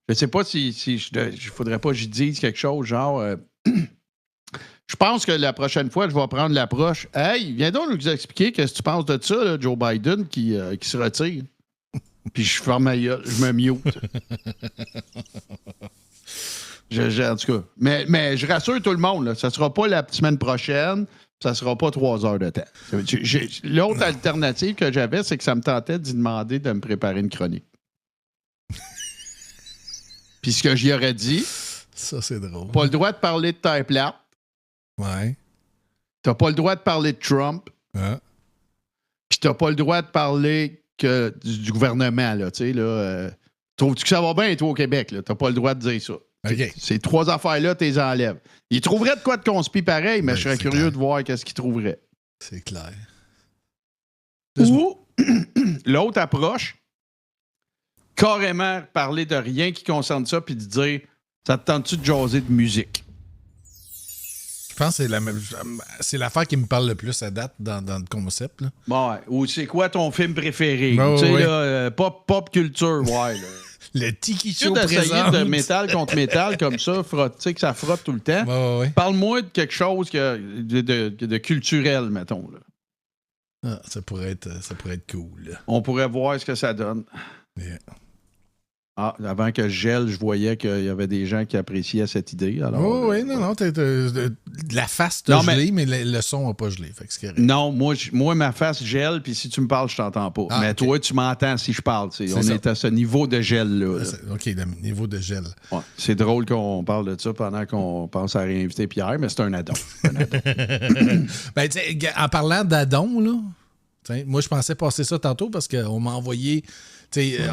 Je ne sais pas si je faudrait pas que je dise quelque chose genre. Je pense que la prochaine fois, je vais prendre l'approche. Hey, viens donc nous expliquer qu'est-ce que tu penses de ça, là, Joe Biden qui se retire. Puis je ferme ma gueule, je me mute. En tout cas. Mais je rassure tout le monde, là, ça ne sera pas la semaine prochaine, ça ne sera pas 3 heures de temps. L'autre alternative que j'avais, c'est que ça me tentait d'y demander de me préparer une chronique. Puis ce que j'y aurais dit, ça c'est drôle. Pas le droit de parler de terre plate. Ouais. T'as pas le droit de parler de Trump. Ah. Puis t'as pas le droit de parler du gouvernement, là, tu sais, là. Trouves-tu que ça va bien, toi, au Québec, là? T'as pas le droit de dire ça. Okay. Ces 3 affaires-là, t'es enlèves. Ils trouveraient de quoi de conspi pareil, mais je serais curieux de voir qu'est-ce qu'ils trouveraient. C'est clair. Ou l'autre approche, carrément parler de rien qui concerne ça, puis de dire, ça te tente-tu de jaser de musique? Je pense que c'est l'affaire qui me parle le plus à date dans le concept. Là. Bon, ouais. Ou c'est quoi ton film préféré? Oh, tu sais, ouais. là, pop culture, ouais. Là. Le Tiki Show d'essayer présente. de métal contre métal comme ça, tu sais que ça frotte tout le temps. Ouais. Parle-moi de quelque chose de culturel, mettons. Là. Ah, ça pourrait être cool. Là. On pourrait voir ce que ça donne. Yeah. Ah, avant que je gèle, je voyais qu'il y avait des gens qui appréciaient cette idée. Alors, oui, non. La face t'a gelé, mais le son n'a pas gelé. Fait que c'est correct. Non, moi, ma face gèle, puis si tu me parles, je t'entends pas. Ah, mais okay. toi, tu m'entends si je parle. On ça. est à ce niveau de gel-là. Là. OK, le niveau de gel. Ouais. C'est drôle qu'on parle de ça pendant qu'on pense à réinviter Pierre, mais c'est un addon. Ben, en parlant d'addon, là, moi, je pensais passer ça tantôt parce qu'on m'a envoyé...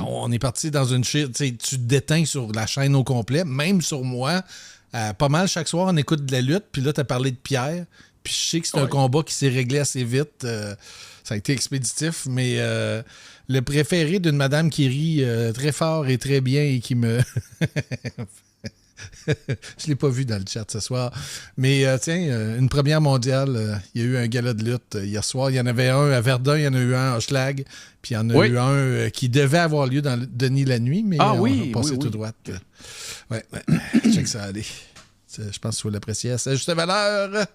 On est parti dans une chaîne, tu déteins sur la chaîne au complet, même sur moi. Pas mal, chaque soir, on écoute de la lutte. Puis là, tu as parlé de Pierre. Puis je sais que c'est un combat qui s'est réglé assez vite. Ça a été expéditif. Mais le préféré d'une madame qui rit très fort et très bien et qui me... Je ne l'ai pas vu dans le chat ce soir. Mais une première mondiale, il y a eu un gala de lutte hier soir. Il y en avait un à Verdun, il y en a eu un à Hochelag, puis il y en a eu un qui devait avoir lieu dans Denis la nuit, mais on a passé tout droit. Ouais. Check ça, allez. Je pense qu'il faut l'apprécier à sa juste valeur.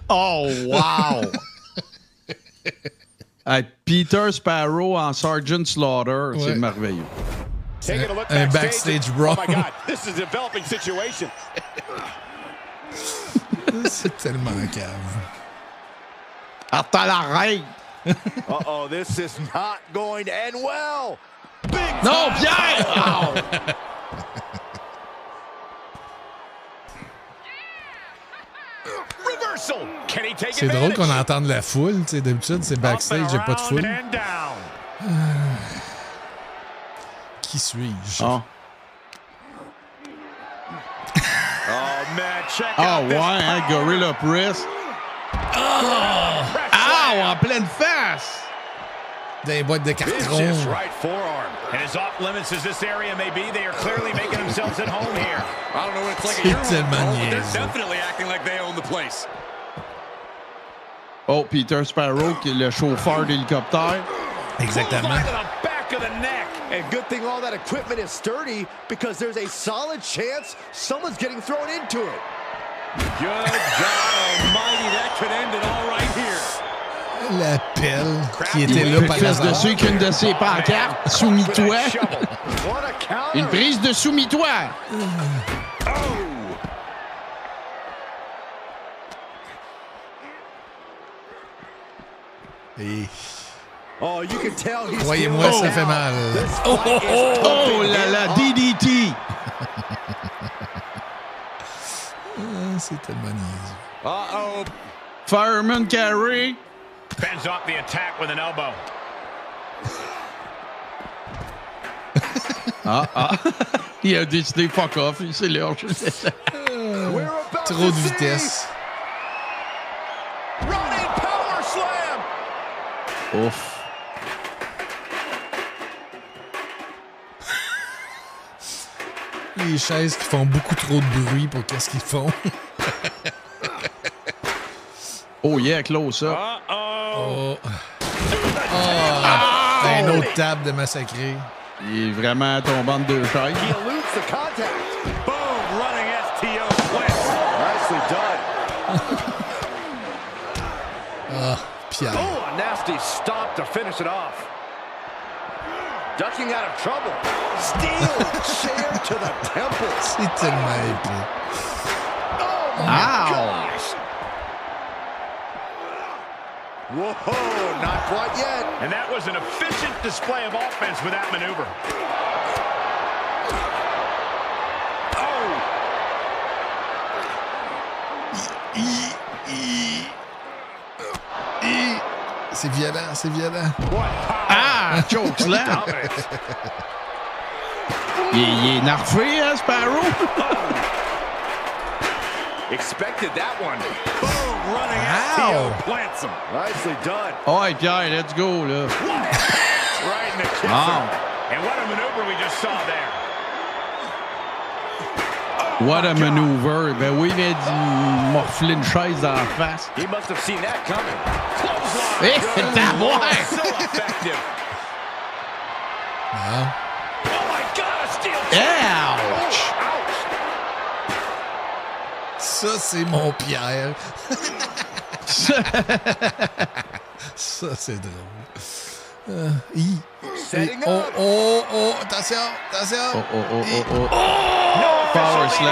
Oh, wow! Peter Sparrow en Sergeant Slaughter, c'est merveilleux. Un backstage brawl. Oh my God, this is a developing situation. C'est tellement cave. Attends l'arrête! Uh-oh, this is not going to end well. Big non, Pierre! Oh. C'est drôle qu'on entende la foule. D'habitude, c'est backstage, il n'y a pas de foule. Qui suis-je? Oh, ouais, Gorilla Press. En pleine face! Des boîtes de carton. Right forearm. And as off limits as this area may be, they are clearly making themselves at home here. I don't know what it's like at your home, but they're definitely acting like they own the place. Oh, Peter Sparrow, qui est le chauffeur d'hélicoptère. Exactement. Back of the neck. And good thing all that equipment is sturdy because there's a solid chance someone's getting thrown into it. Good God Almighty, that could end it all right here. La pelle qui était là par hasard. Dessus qu'une de ses pancartes, soumis-toi. Une prise de soumis-toi. Et... Oh, you can tell he's croyez-moi, ça fait mal. Oh là là, DDT. C'est tellement niaiseux. Uh-oh. Fireman carry. Fends off the attack with an elbow. Il a décidé fuck off. C'est l'heure. Trop de vitesse. Running power slam. Ouf. Les chaises qui font beaucoup trop de bruit pour qu'est-ce qu'ils font. Oh yeah, close up. Un autre table de massacrer. Il est vraiment tombé en deux chaises. He eludes the contact. Boom, running STO splits. Nicely done. Pierre. Oh, a nasty stop to finish it off. Ducking out of trouble. Steel chair to the temple. C'est tellement épais. Oh my gosh. Whoa, not quite yet. And that was an efficient display of offense with that maneuver. C'est violent, c'est violent. Chokeslam. Il est narfé, hein, Sparrow? Expected that one. Boom, running STO plants him. Nicely done. Oh, hey, Pierre, let's go, là. Right in the kisser. And what a maneuver we just saw there. What a maneuver. Ben oui, mais il morfler une chaise dans la face. He must have seen that coming. Clothesline. Hey, t'as ouais. So effective. Ah. Oh my God, a steel chair. Ouch! Ça, c'est mon Pierre. Ça, c'est drôle. Attention. Power slam.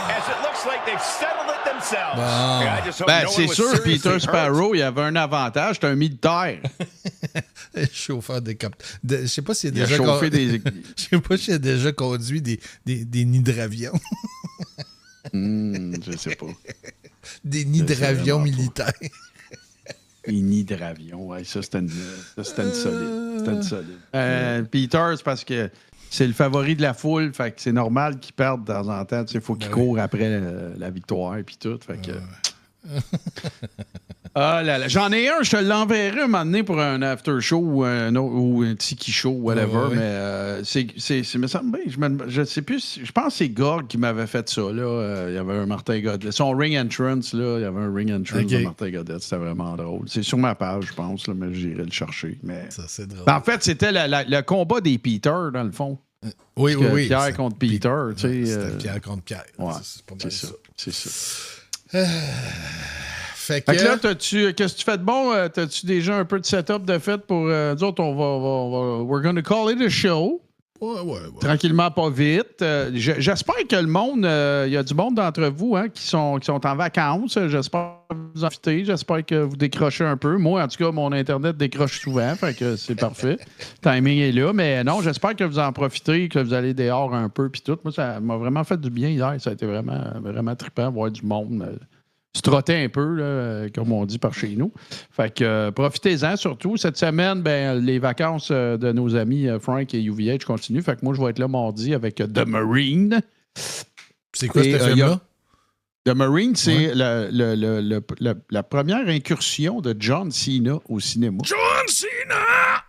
As it looks like they've settled it themselves. Bon. I just hope Ben, no one c'est was sûr, seriously Peter hurt. Sparrow, il avait un avantage, c'est un militaire. Chauffeur de cap. Je sais pas s'il a Il a déjà chauffé des... Je sais pas s'il a déjà conduit des hydravions. je sais pas. Des hydravions militaires. Une hydravion, ouais, ça c'était une solide. C'était une solide. Peter, c'est parce que c'est le favori de la foule, fait que c'est normal qu'il perde de temps en temps. Il faut qu'il court après la victoire et tout. Fait que... Ah là là. J'en ai un, je te l'enverrai un moment donné pour un after show ou un tiki show, whatever. Mais c'est me semble bien. Je sais plus. Je pense que c'est Gorg qui m'avait fait ça. Là. Il y avait un Martin Godet. Son ring entrance, là, il y avait un ring entrance de Martin Godet. C'était vraiment drôle. C'est sur ma page, je pense, là, mais j'irai le chercher. Mais... Ça, c'est drôle. En fait, c'était le combat des Peter, dans le fond. Oui. Pierre contre Peter. C'était Pierre contre Pierre. Ouais, c'est pas mal ça. C'est ça. Fait que là, qu'est-ce que tu fais de bon? T'as-tu déjà un peu de setup de fait pour nous autres, we're gonna call it a show. Ouais. Tranquillement, pas vite. J'espère que le monde, il y a du monde d'entre vous qui sont en vacances. J'espère que vous en profitez. J'espère que vous décrochez un peu. Moi, en tout cas, mon Internet décroche souvent, fait que c'est parfait. Le timing est là. Mais non, j'espère que vous en profitez, que vous allez dehors un peu, puis tout. Moi, ça m'a vraiment fait du bien hier. Ça a été vraiment, vraiment trippant, voir du monde. Se trotter un peu, là, comme on dit par chez nous. Fait que profitez-en surtout. Cette semaine, les vacances de nos amis Frank et UVH continuent. Fait que moi, je vais être là mardi avec The Marine. C'est quoi ce film-là? The Marine, c'est la première incursion de John Cena au cinéma. John Cena!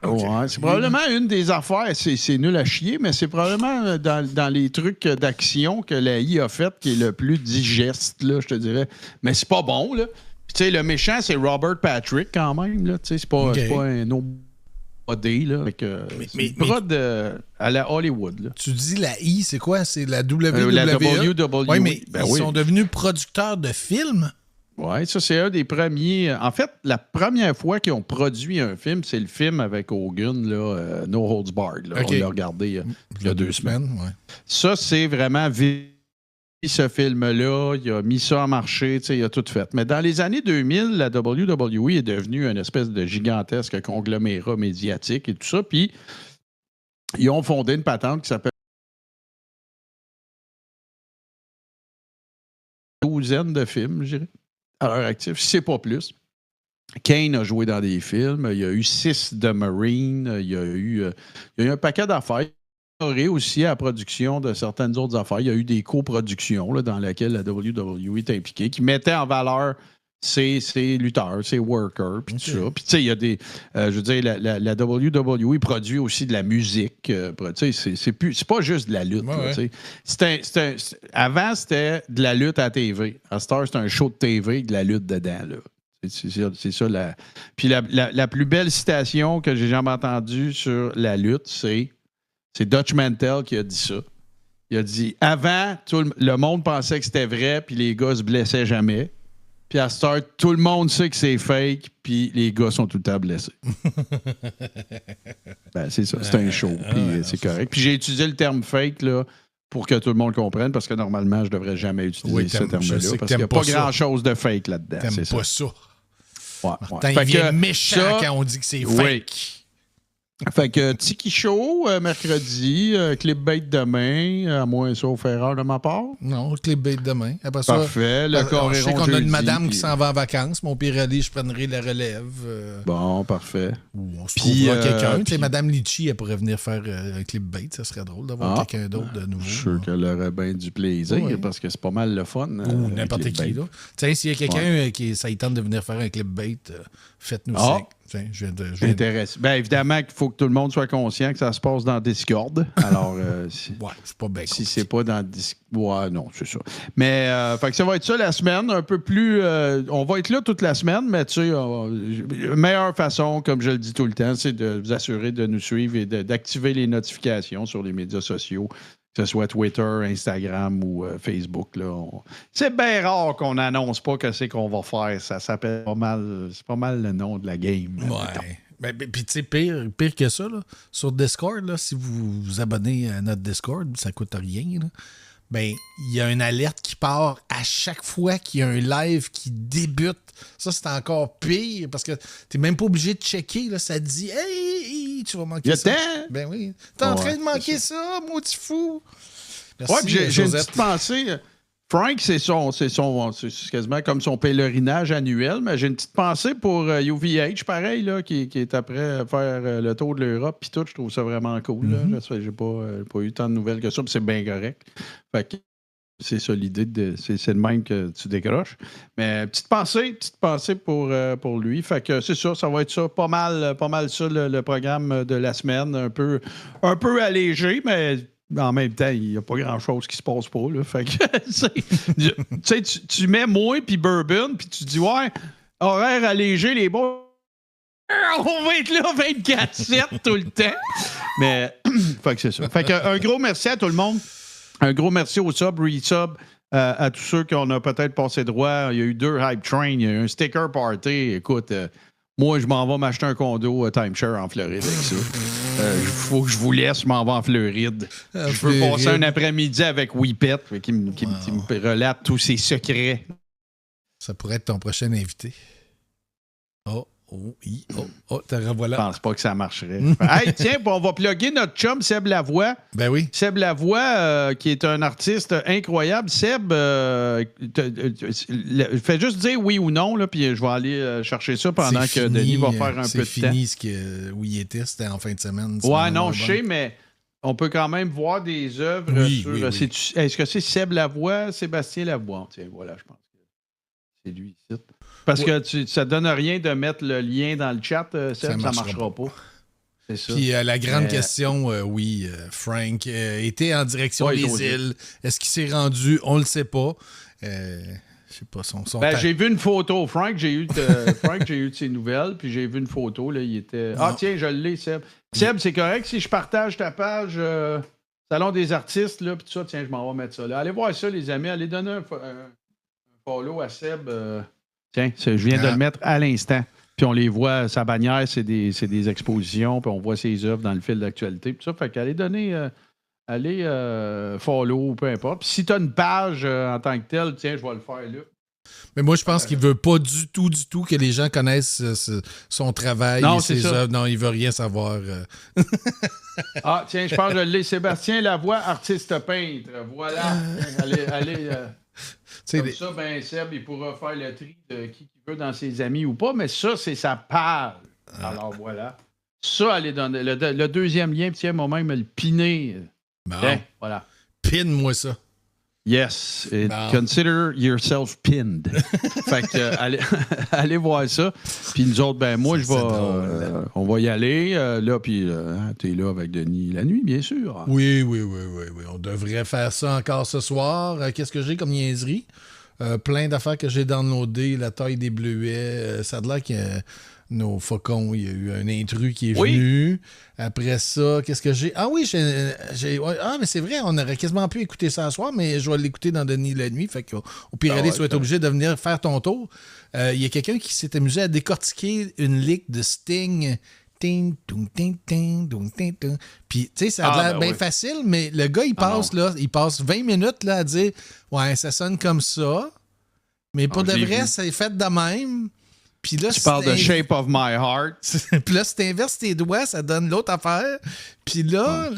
Okay. Ouais, c'est probablement une des affaires, c'est nul à chier, mais c'est probablement dans les trucs d'action que la I a fait qui est le plus digeste, là, je te dirais. Mais c'est pas bon, là. Puis, tu sais, le méchant, c'est Robert Patrick, quand même, là. Tu sais, c'est pas un autre body, là. C'est une prod à la Hollywood, là. Tu dis la I, c'est quoi? C'est la WWE? La WWE. Oui, mais ils sont devenus producteurs de films? Oui, ça, c'est un des premiers. En fait, la première fois qu'ils ont produit un film, c'est le film avec Hogan, là, No Holds Barred. Là. Okay. On l'a regardé il y a 2 semaines. Ouais. Ça, c'est vraiment ce film-là. Il a mis ça en marché, il a tout fait. Mais dans les années 2000, la WWE est devenue une espèce de gigantesque conglomérat médiatique et tout ça. Puis, ils ont fondé une patente qui s'appelle une douzaine de films, je dirais. À l'heure active, si c'est pas plus. Kane a joué dans des films. Il y a eu 6 de Marine. Il y a eu un paquet d'affaires. Il y a aussi à la production de certaines autres affaires. Il y a eu des coproductions là, dans lesquelles la WWE est impliquée, qui mettaient en valeur ses lutteurs, ses workers, puis tout ça. Puis tu sais, il y a des... je veux dire, la WWE produit aussi de la musique. Tu sais, c'est pas juste de la lutte. Ouais, là, avant, c'était de la lutte à la TV. À cette heure, c'est un show de TV avec de la lutte dedans, là. C'est ça. Puis la plus belle citation que j'ai jamais entendue sur la lutte, c'est Dutch Mantel qui a dit ça. Il a dit, avant, le monde pensait que c'était vrai, puis les gars se blessaient jamais. Puis à cette heure, tout le monde sait que c'est fake, puis les gars sont tout le temps blessés. C'est ça, c'est un show, puis c'est correct. Puis j'ai utilisé le terme fake là, pour que tout le monde comprenne, parce que normalement, je ne devrais jamais utiliser ce terme-là, parce qu'il n'y a pas grand-chose de fake là-dedans. T'aimes pas ça. Ouais. Martin, il devient méchant quand on dit que c'est fake. Oui. Fait que Tiki Show, mercredi, Clipbait demain, à moins sauf erreur de ma part. Non, Clipbait demain. Après parfait, le corps je sais qu'on a une madame qui s'en va en vacances. Mon pire aller, je prendrai la relève. Bon, parfait. Ou on se trouvera quelqu'un. Tu sais, Madame Litchi, elle pourrait venir faire un Clipbait. Ça serait drôle d'avoir quelqu'un d'autre de nouveau. Je suis sûr qu'elle aurait bien du plaisir parce que c'est pas mal le fun. Ou n'importe qui. Tu sais, s'il y a quelqu'un qui ça tente de venir faire un Clipbait, faites-nous signe. Tiens, je viens de... Intéressant. Bien, évidemment qu'il faut que tout le monde soit conscient que ça se passe dans Discord. Alors, c'est pas bien si c'est pas dans Discord... Ouais, non, c'est ça. Mais, fait que ça va être ça la semaine, un peu plus... on va être là toute la semaine, mais tu sais, meilleure façon, comme je le dis tout le temps, c'est de vous assurer de nous suivre et d'activer les notifications sur les médias sociaux, que ce soit Twitter, Instagram ou Facebook. Là, c'est bien rare qu'on n'annonce pas que c'est qu'on va faire. Ça s'appelle pas mal. C'est pas mal le nom de la game. Ouais. Puis tu sais, pire que ça, là, sur Discord, là, si vous vous abonnez à notre Discord, ça coûte rien. Là. Ben, il y a une alerte qui part à chaque fois qu'il y a un live qui débute. Ça, c'est encore pire parce que t'es même pas obligé de checker. Là, ça te dit « Hey, tu vas manquer ça. » Ben oui. T'es en train de manquer ça, maudit fou. Merci, ouais, j'ai une petite pensée. Frank, c'est quasiment comme son pèlerinage annuel, mais j'ai une petite pensée pour UVH, pareil, là, qui est après faire le tour de l'Europe, puis tout, je trouve ça vraiment cool. Là. J'ai pas eu tant de nouvelles que ça, puis c'est bien correct. Fait que c'est ça l'idée, c'est de même que tu décroches. Mais petite pensée pour lui. Fait que c'est ça va être ça, pas mal ça, le programme de la semaine, un peu allégé, mais... En même temps, il n'y a pas grand-chose qui se passe pas. Là. Fait que, tu mets moi puis Bourbon, puis tu dis, ouais, horaire allégé, les boys, on va être là 24/7 tout le temps. Mais, fait que c'est ça. Fait que, un gros merci à tout le monde. Un gros merci aux sub, resub, à tous ceux qu'on a peut-être passé droit. Il y a eu 2 hype trains, il y a eu un sticker party. Écoute, moi, je m'en vais m'acheter un condo timeshare en Floride avec ça. Il faut que je vous laisse, je m'en vais en Floride. Je veux passer un après-midi avec Whippet qui me relate tous ses secrets. Ça pourrait être ton prochain invité. Te revoilà. Je pense pas que ça marcherait. Hey, tiens, on va plugger notre chum Seb Lavoie. Ben oui. Seb Lavoie, qui est un artiste incroyable. Seb, fais juste dire oui ou non, là, puis je vais aller chercher ça pendant que Denis va faire un peu de temps. C'est fini où il était, c'était en fin de semaine. Ouais, non, je sais, mais on peut quand même voir des œuvres sur... Oui. Est-ce que c'est Seb Lavoie, Sébastien Lavoie? Tiens, voilà, je pense que c'est lui ici. Parce que ça donne rien de mettre le lien dans le chat, Seb, ça marchera pas. C'est ça. Puis la grande question, Frank était en direction des îles. Est-ce qu'il s'est rendu? On le sait pas. Je sais pas son j'ai vu une photo. Frank, j'ai eu de ses nouvelles, puis j'ai vu une photo. Là, il était... Ah, tiens, je l'ai, Seb. Seb, c'est correct si je partage ta page Salon des artistes, là, puis tout ça. Tiens, je m'en vais mettre ça là. Allez voir ça, les amis. Allez donner un follow à Seb. Tiens, je viens de le mettre à l'instant. Puis on les voit, sa bannière, c'est des expositions, puis on voit ses œuvres dans le fil d'actualité. Puis ça, fait qu'allez donner, follow, peu importe. Puis si tu as une page en tant que telle, tiens, je vais le faire là. Mais moi, je pense qu'il veut pas du tout que les gens connaissent son travail et ses œuvres. Non, il veut rien savoir. Ah, tiens, je pense que je l'ai. Sébastien Lavoie, artiste peintre. Voilà. Allez. Comme ça, ben Seb, il pourra faire le tri de qui veut dans ses amis ou pas, mais ça, c'est sa page. Alors voilà. Ça, allez donner le deuxième lien, tiens, moi-même, le piner. Bon. Tiens, voilà. Pine-moi ça. Yes. Consider yourself pinned. Fait que, allez voir ça. Puis nous autres, ben moi, je vais. On va y aller. Là, puis t'es là avec Denis la nuit, bien sûr. Oui. On devrait faire ça encore ce soir. Qu'est-ce que j'ai comme niaiserie? Plein d'affaires que j'ai downloadées, la taille des bleuets. Ça a l'air que nos faucons, il y a eu un intrus qui est venu. Après ça, qu'est-ce que j'ai? Ah oui, mais c'est vrai, on aurait quasiment pu écouter ça ce soir, mais je vais l'écouter dans Denis la nuit. Fait qu'au pire, tu vas être obligé de venir faire ton tour. Il y a quelqu'un qui s'est amusé à décortiquer une lick de Sting. Puis, tu sais, ça a l'air bien facile, mais le gars, il passe 20 minutes là, à dire « Ouais, ça sonne comme ça, mais pour de vrai, c'est fait de même. » Puis là, tu parles de Shape of My Heart. Puis là, si tu inverses tes doigts, ça donne l'autre affaire. Puis là...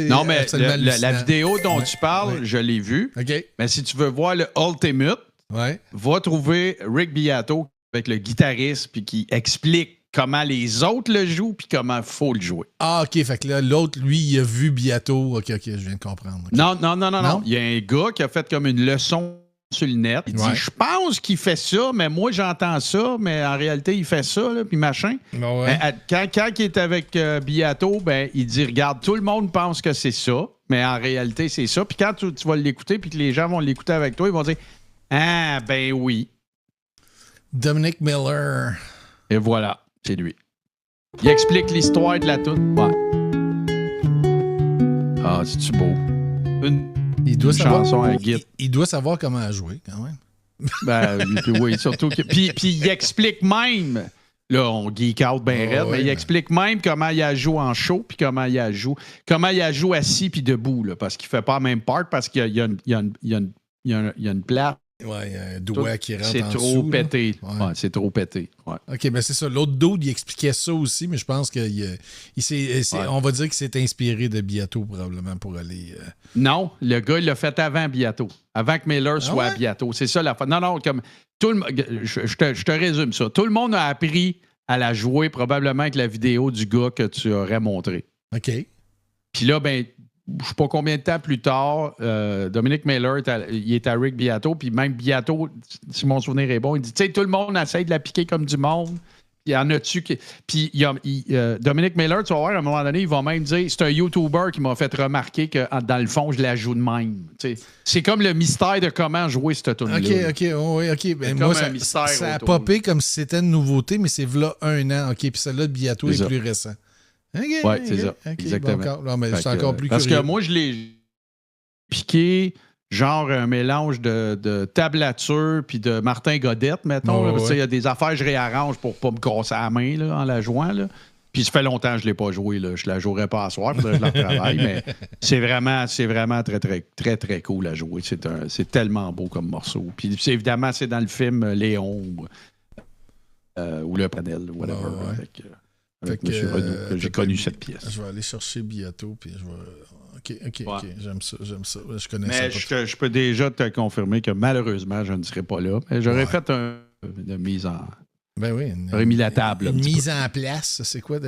Non, mais la vidéo dont tu parles, je l'ai vue. Okay. Mais si tu veux voir le Ultimate, va trouver Rick Beato avec le guitariste puis qui explique comment les autres le jouent puis comment il faut le jouer. Ah, OK. Fait que là, l'autre, lui, il a vu Beato. OK, je viens de comprendre. Okay. Non. Il y a un gars qui a fait comme une leçon sur le net. Il dit, je pense qu'il fait ça, mais moi, j'entends ça, mais en réalité, il fait ça, là, puis machin. Quand il est avec Beato, ben, il dit, regarde, tout le monde pense que c'est ça, mais en réalité, c'est ça. Puis quand tu vas l'écouter, puis que les gens vont l'écouter avec toi, ils vont dire, ah, ben oui. Dominic Miller. Et voilà, c'est lui. Il explique l'histoire de la toune. Ouais. Ah, c'est-tu beau? Il doit chanson à Git. Il doit savoir comment jouer, quand même. Ben, oui, surtout que. Puis il explique même. Là, on geek out bien raide, mais il explique même comment il a joué en show, puis comment il a joué assis puis debout, là, parce qu'il fait pas la même part, parce qu'il y a une place. Ouais, un doigt qui rentre en dessous. C'est trop pété. Ouais, c'est trop pété. Ouais. OK, ben c'est ça. L'autre dude, il expliquait ça aussi, mais je pense qu'on va dire qu'il s'est inspiré de Beato probablement pour aller... Non, le gars, il l'a fait avant Beato. Avant que Miller soit à Beato. C'est ça la fin. Non, comme... Je te résume ça. Tout le monde a appris à la jouer probablement avec la vidéo du gars que tu aurais montré. OK. Puis là, ben... Je ne sais pas combien de temps plus tard, Dominic Miller, il est à Rick Beato, puis même Beato, si mon souvenir est bon, il dit, tu sais, tout le monde essaie de la piquer comme du monde. Il y en a-tu qui... Puis Dominic Miller, tu vas voir, à un moment donné, il va même dire, c'est un YouTuber qui m'a fait remarquer que dans le fond, je la joue de même. T'sais. C'est comme le mystère de comment jouer cette tune-là. OK. Ben, moi, ça a popé comme si c'était une nouveauté, mais c'est v'là 1 an. OK, puis celle-là de Beato est plus récent. Oui, c'est ça. Exactement. Non, mais c'est encore plus parce curieux. Que moi, je l'ai piqué, genre un mélange de tablature puis de Martin Godette, mettons. Il y a des affaires que je réarrange pour pas me casser la main là, en la jouant. Là. Puis ça fait longtemps que je ne l'ai pas joué. Là. Je la jouerai pas à soir, faudrait que je la travaille, mais c'est vraiment très, très, très, très cool à jouer. C'est tellement beau comme morceau. Puis évidemment, c'est dans le film Léon ou Le Panel, whatever. Avec M. Renaud, j'ai connu cette pièce. Je vais aller chercher Beato, puis je vais... OK. J'aime ça. Je connais mais ça. Je peux déjà te confirmer que malheureusement, je ne serai pas là. Mais j'aurais fait une mise en... Ben oui. J'aurais mis la table. Une mise en place. C'est quoi?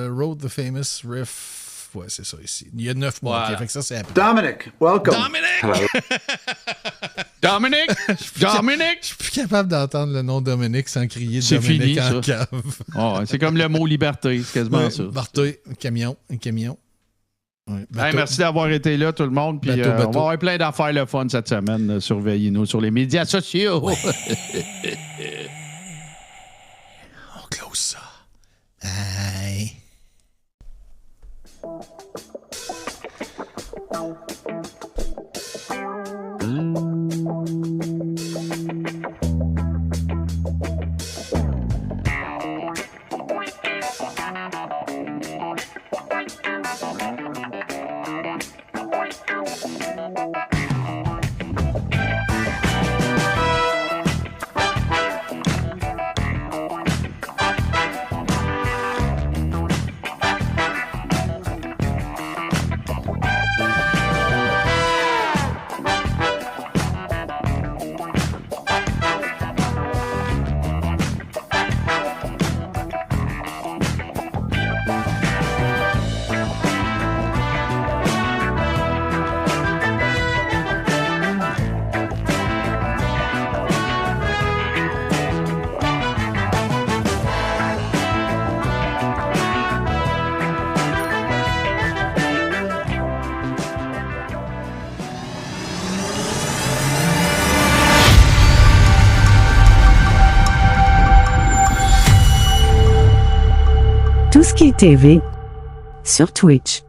Road the Famous Riff. Ouais, c'est ça ici. Il y a 9 mois. Fait que ça, c'est après. Dominic, welcome. Dominic! Je suis plus capable d'entendre le nom Dominic sans crier c'est Dominic fini, en ça. cave. Oh, c'est comme le mot liberté, c'est quasiment ça. Liberté, un camion. Ouais, hey, merci d'avoir été là, tout le monde. Puis, on va avoir plein d'affaires le fun cette semaine. Surveillez-nous sur les médias sociaux. Ouais. On close ça. Bye. Tout ce qui est TV sur Twitch.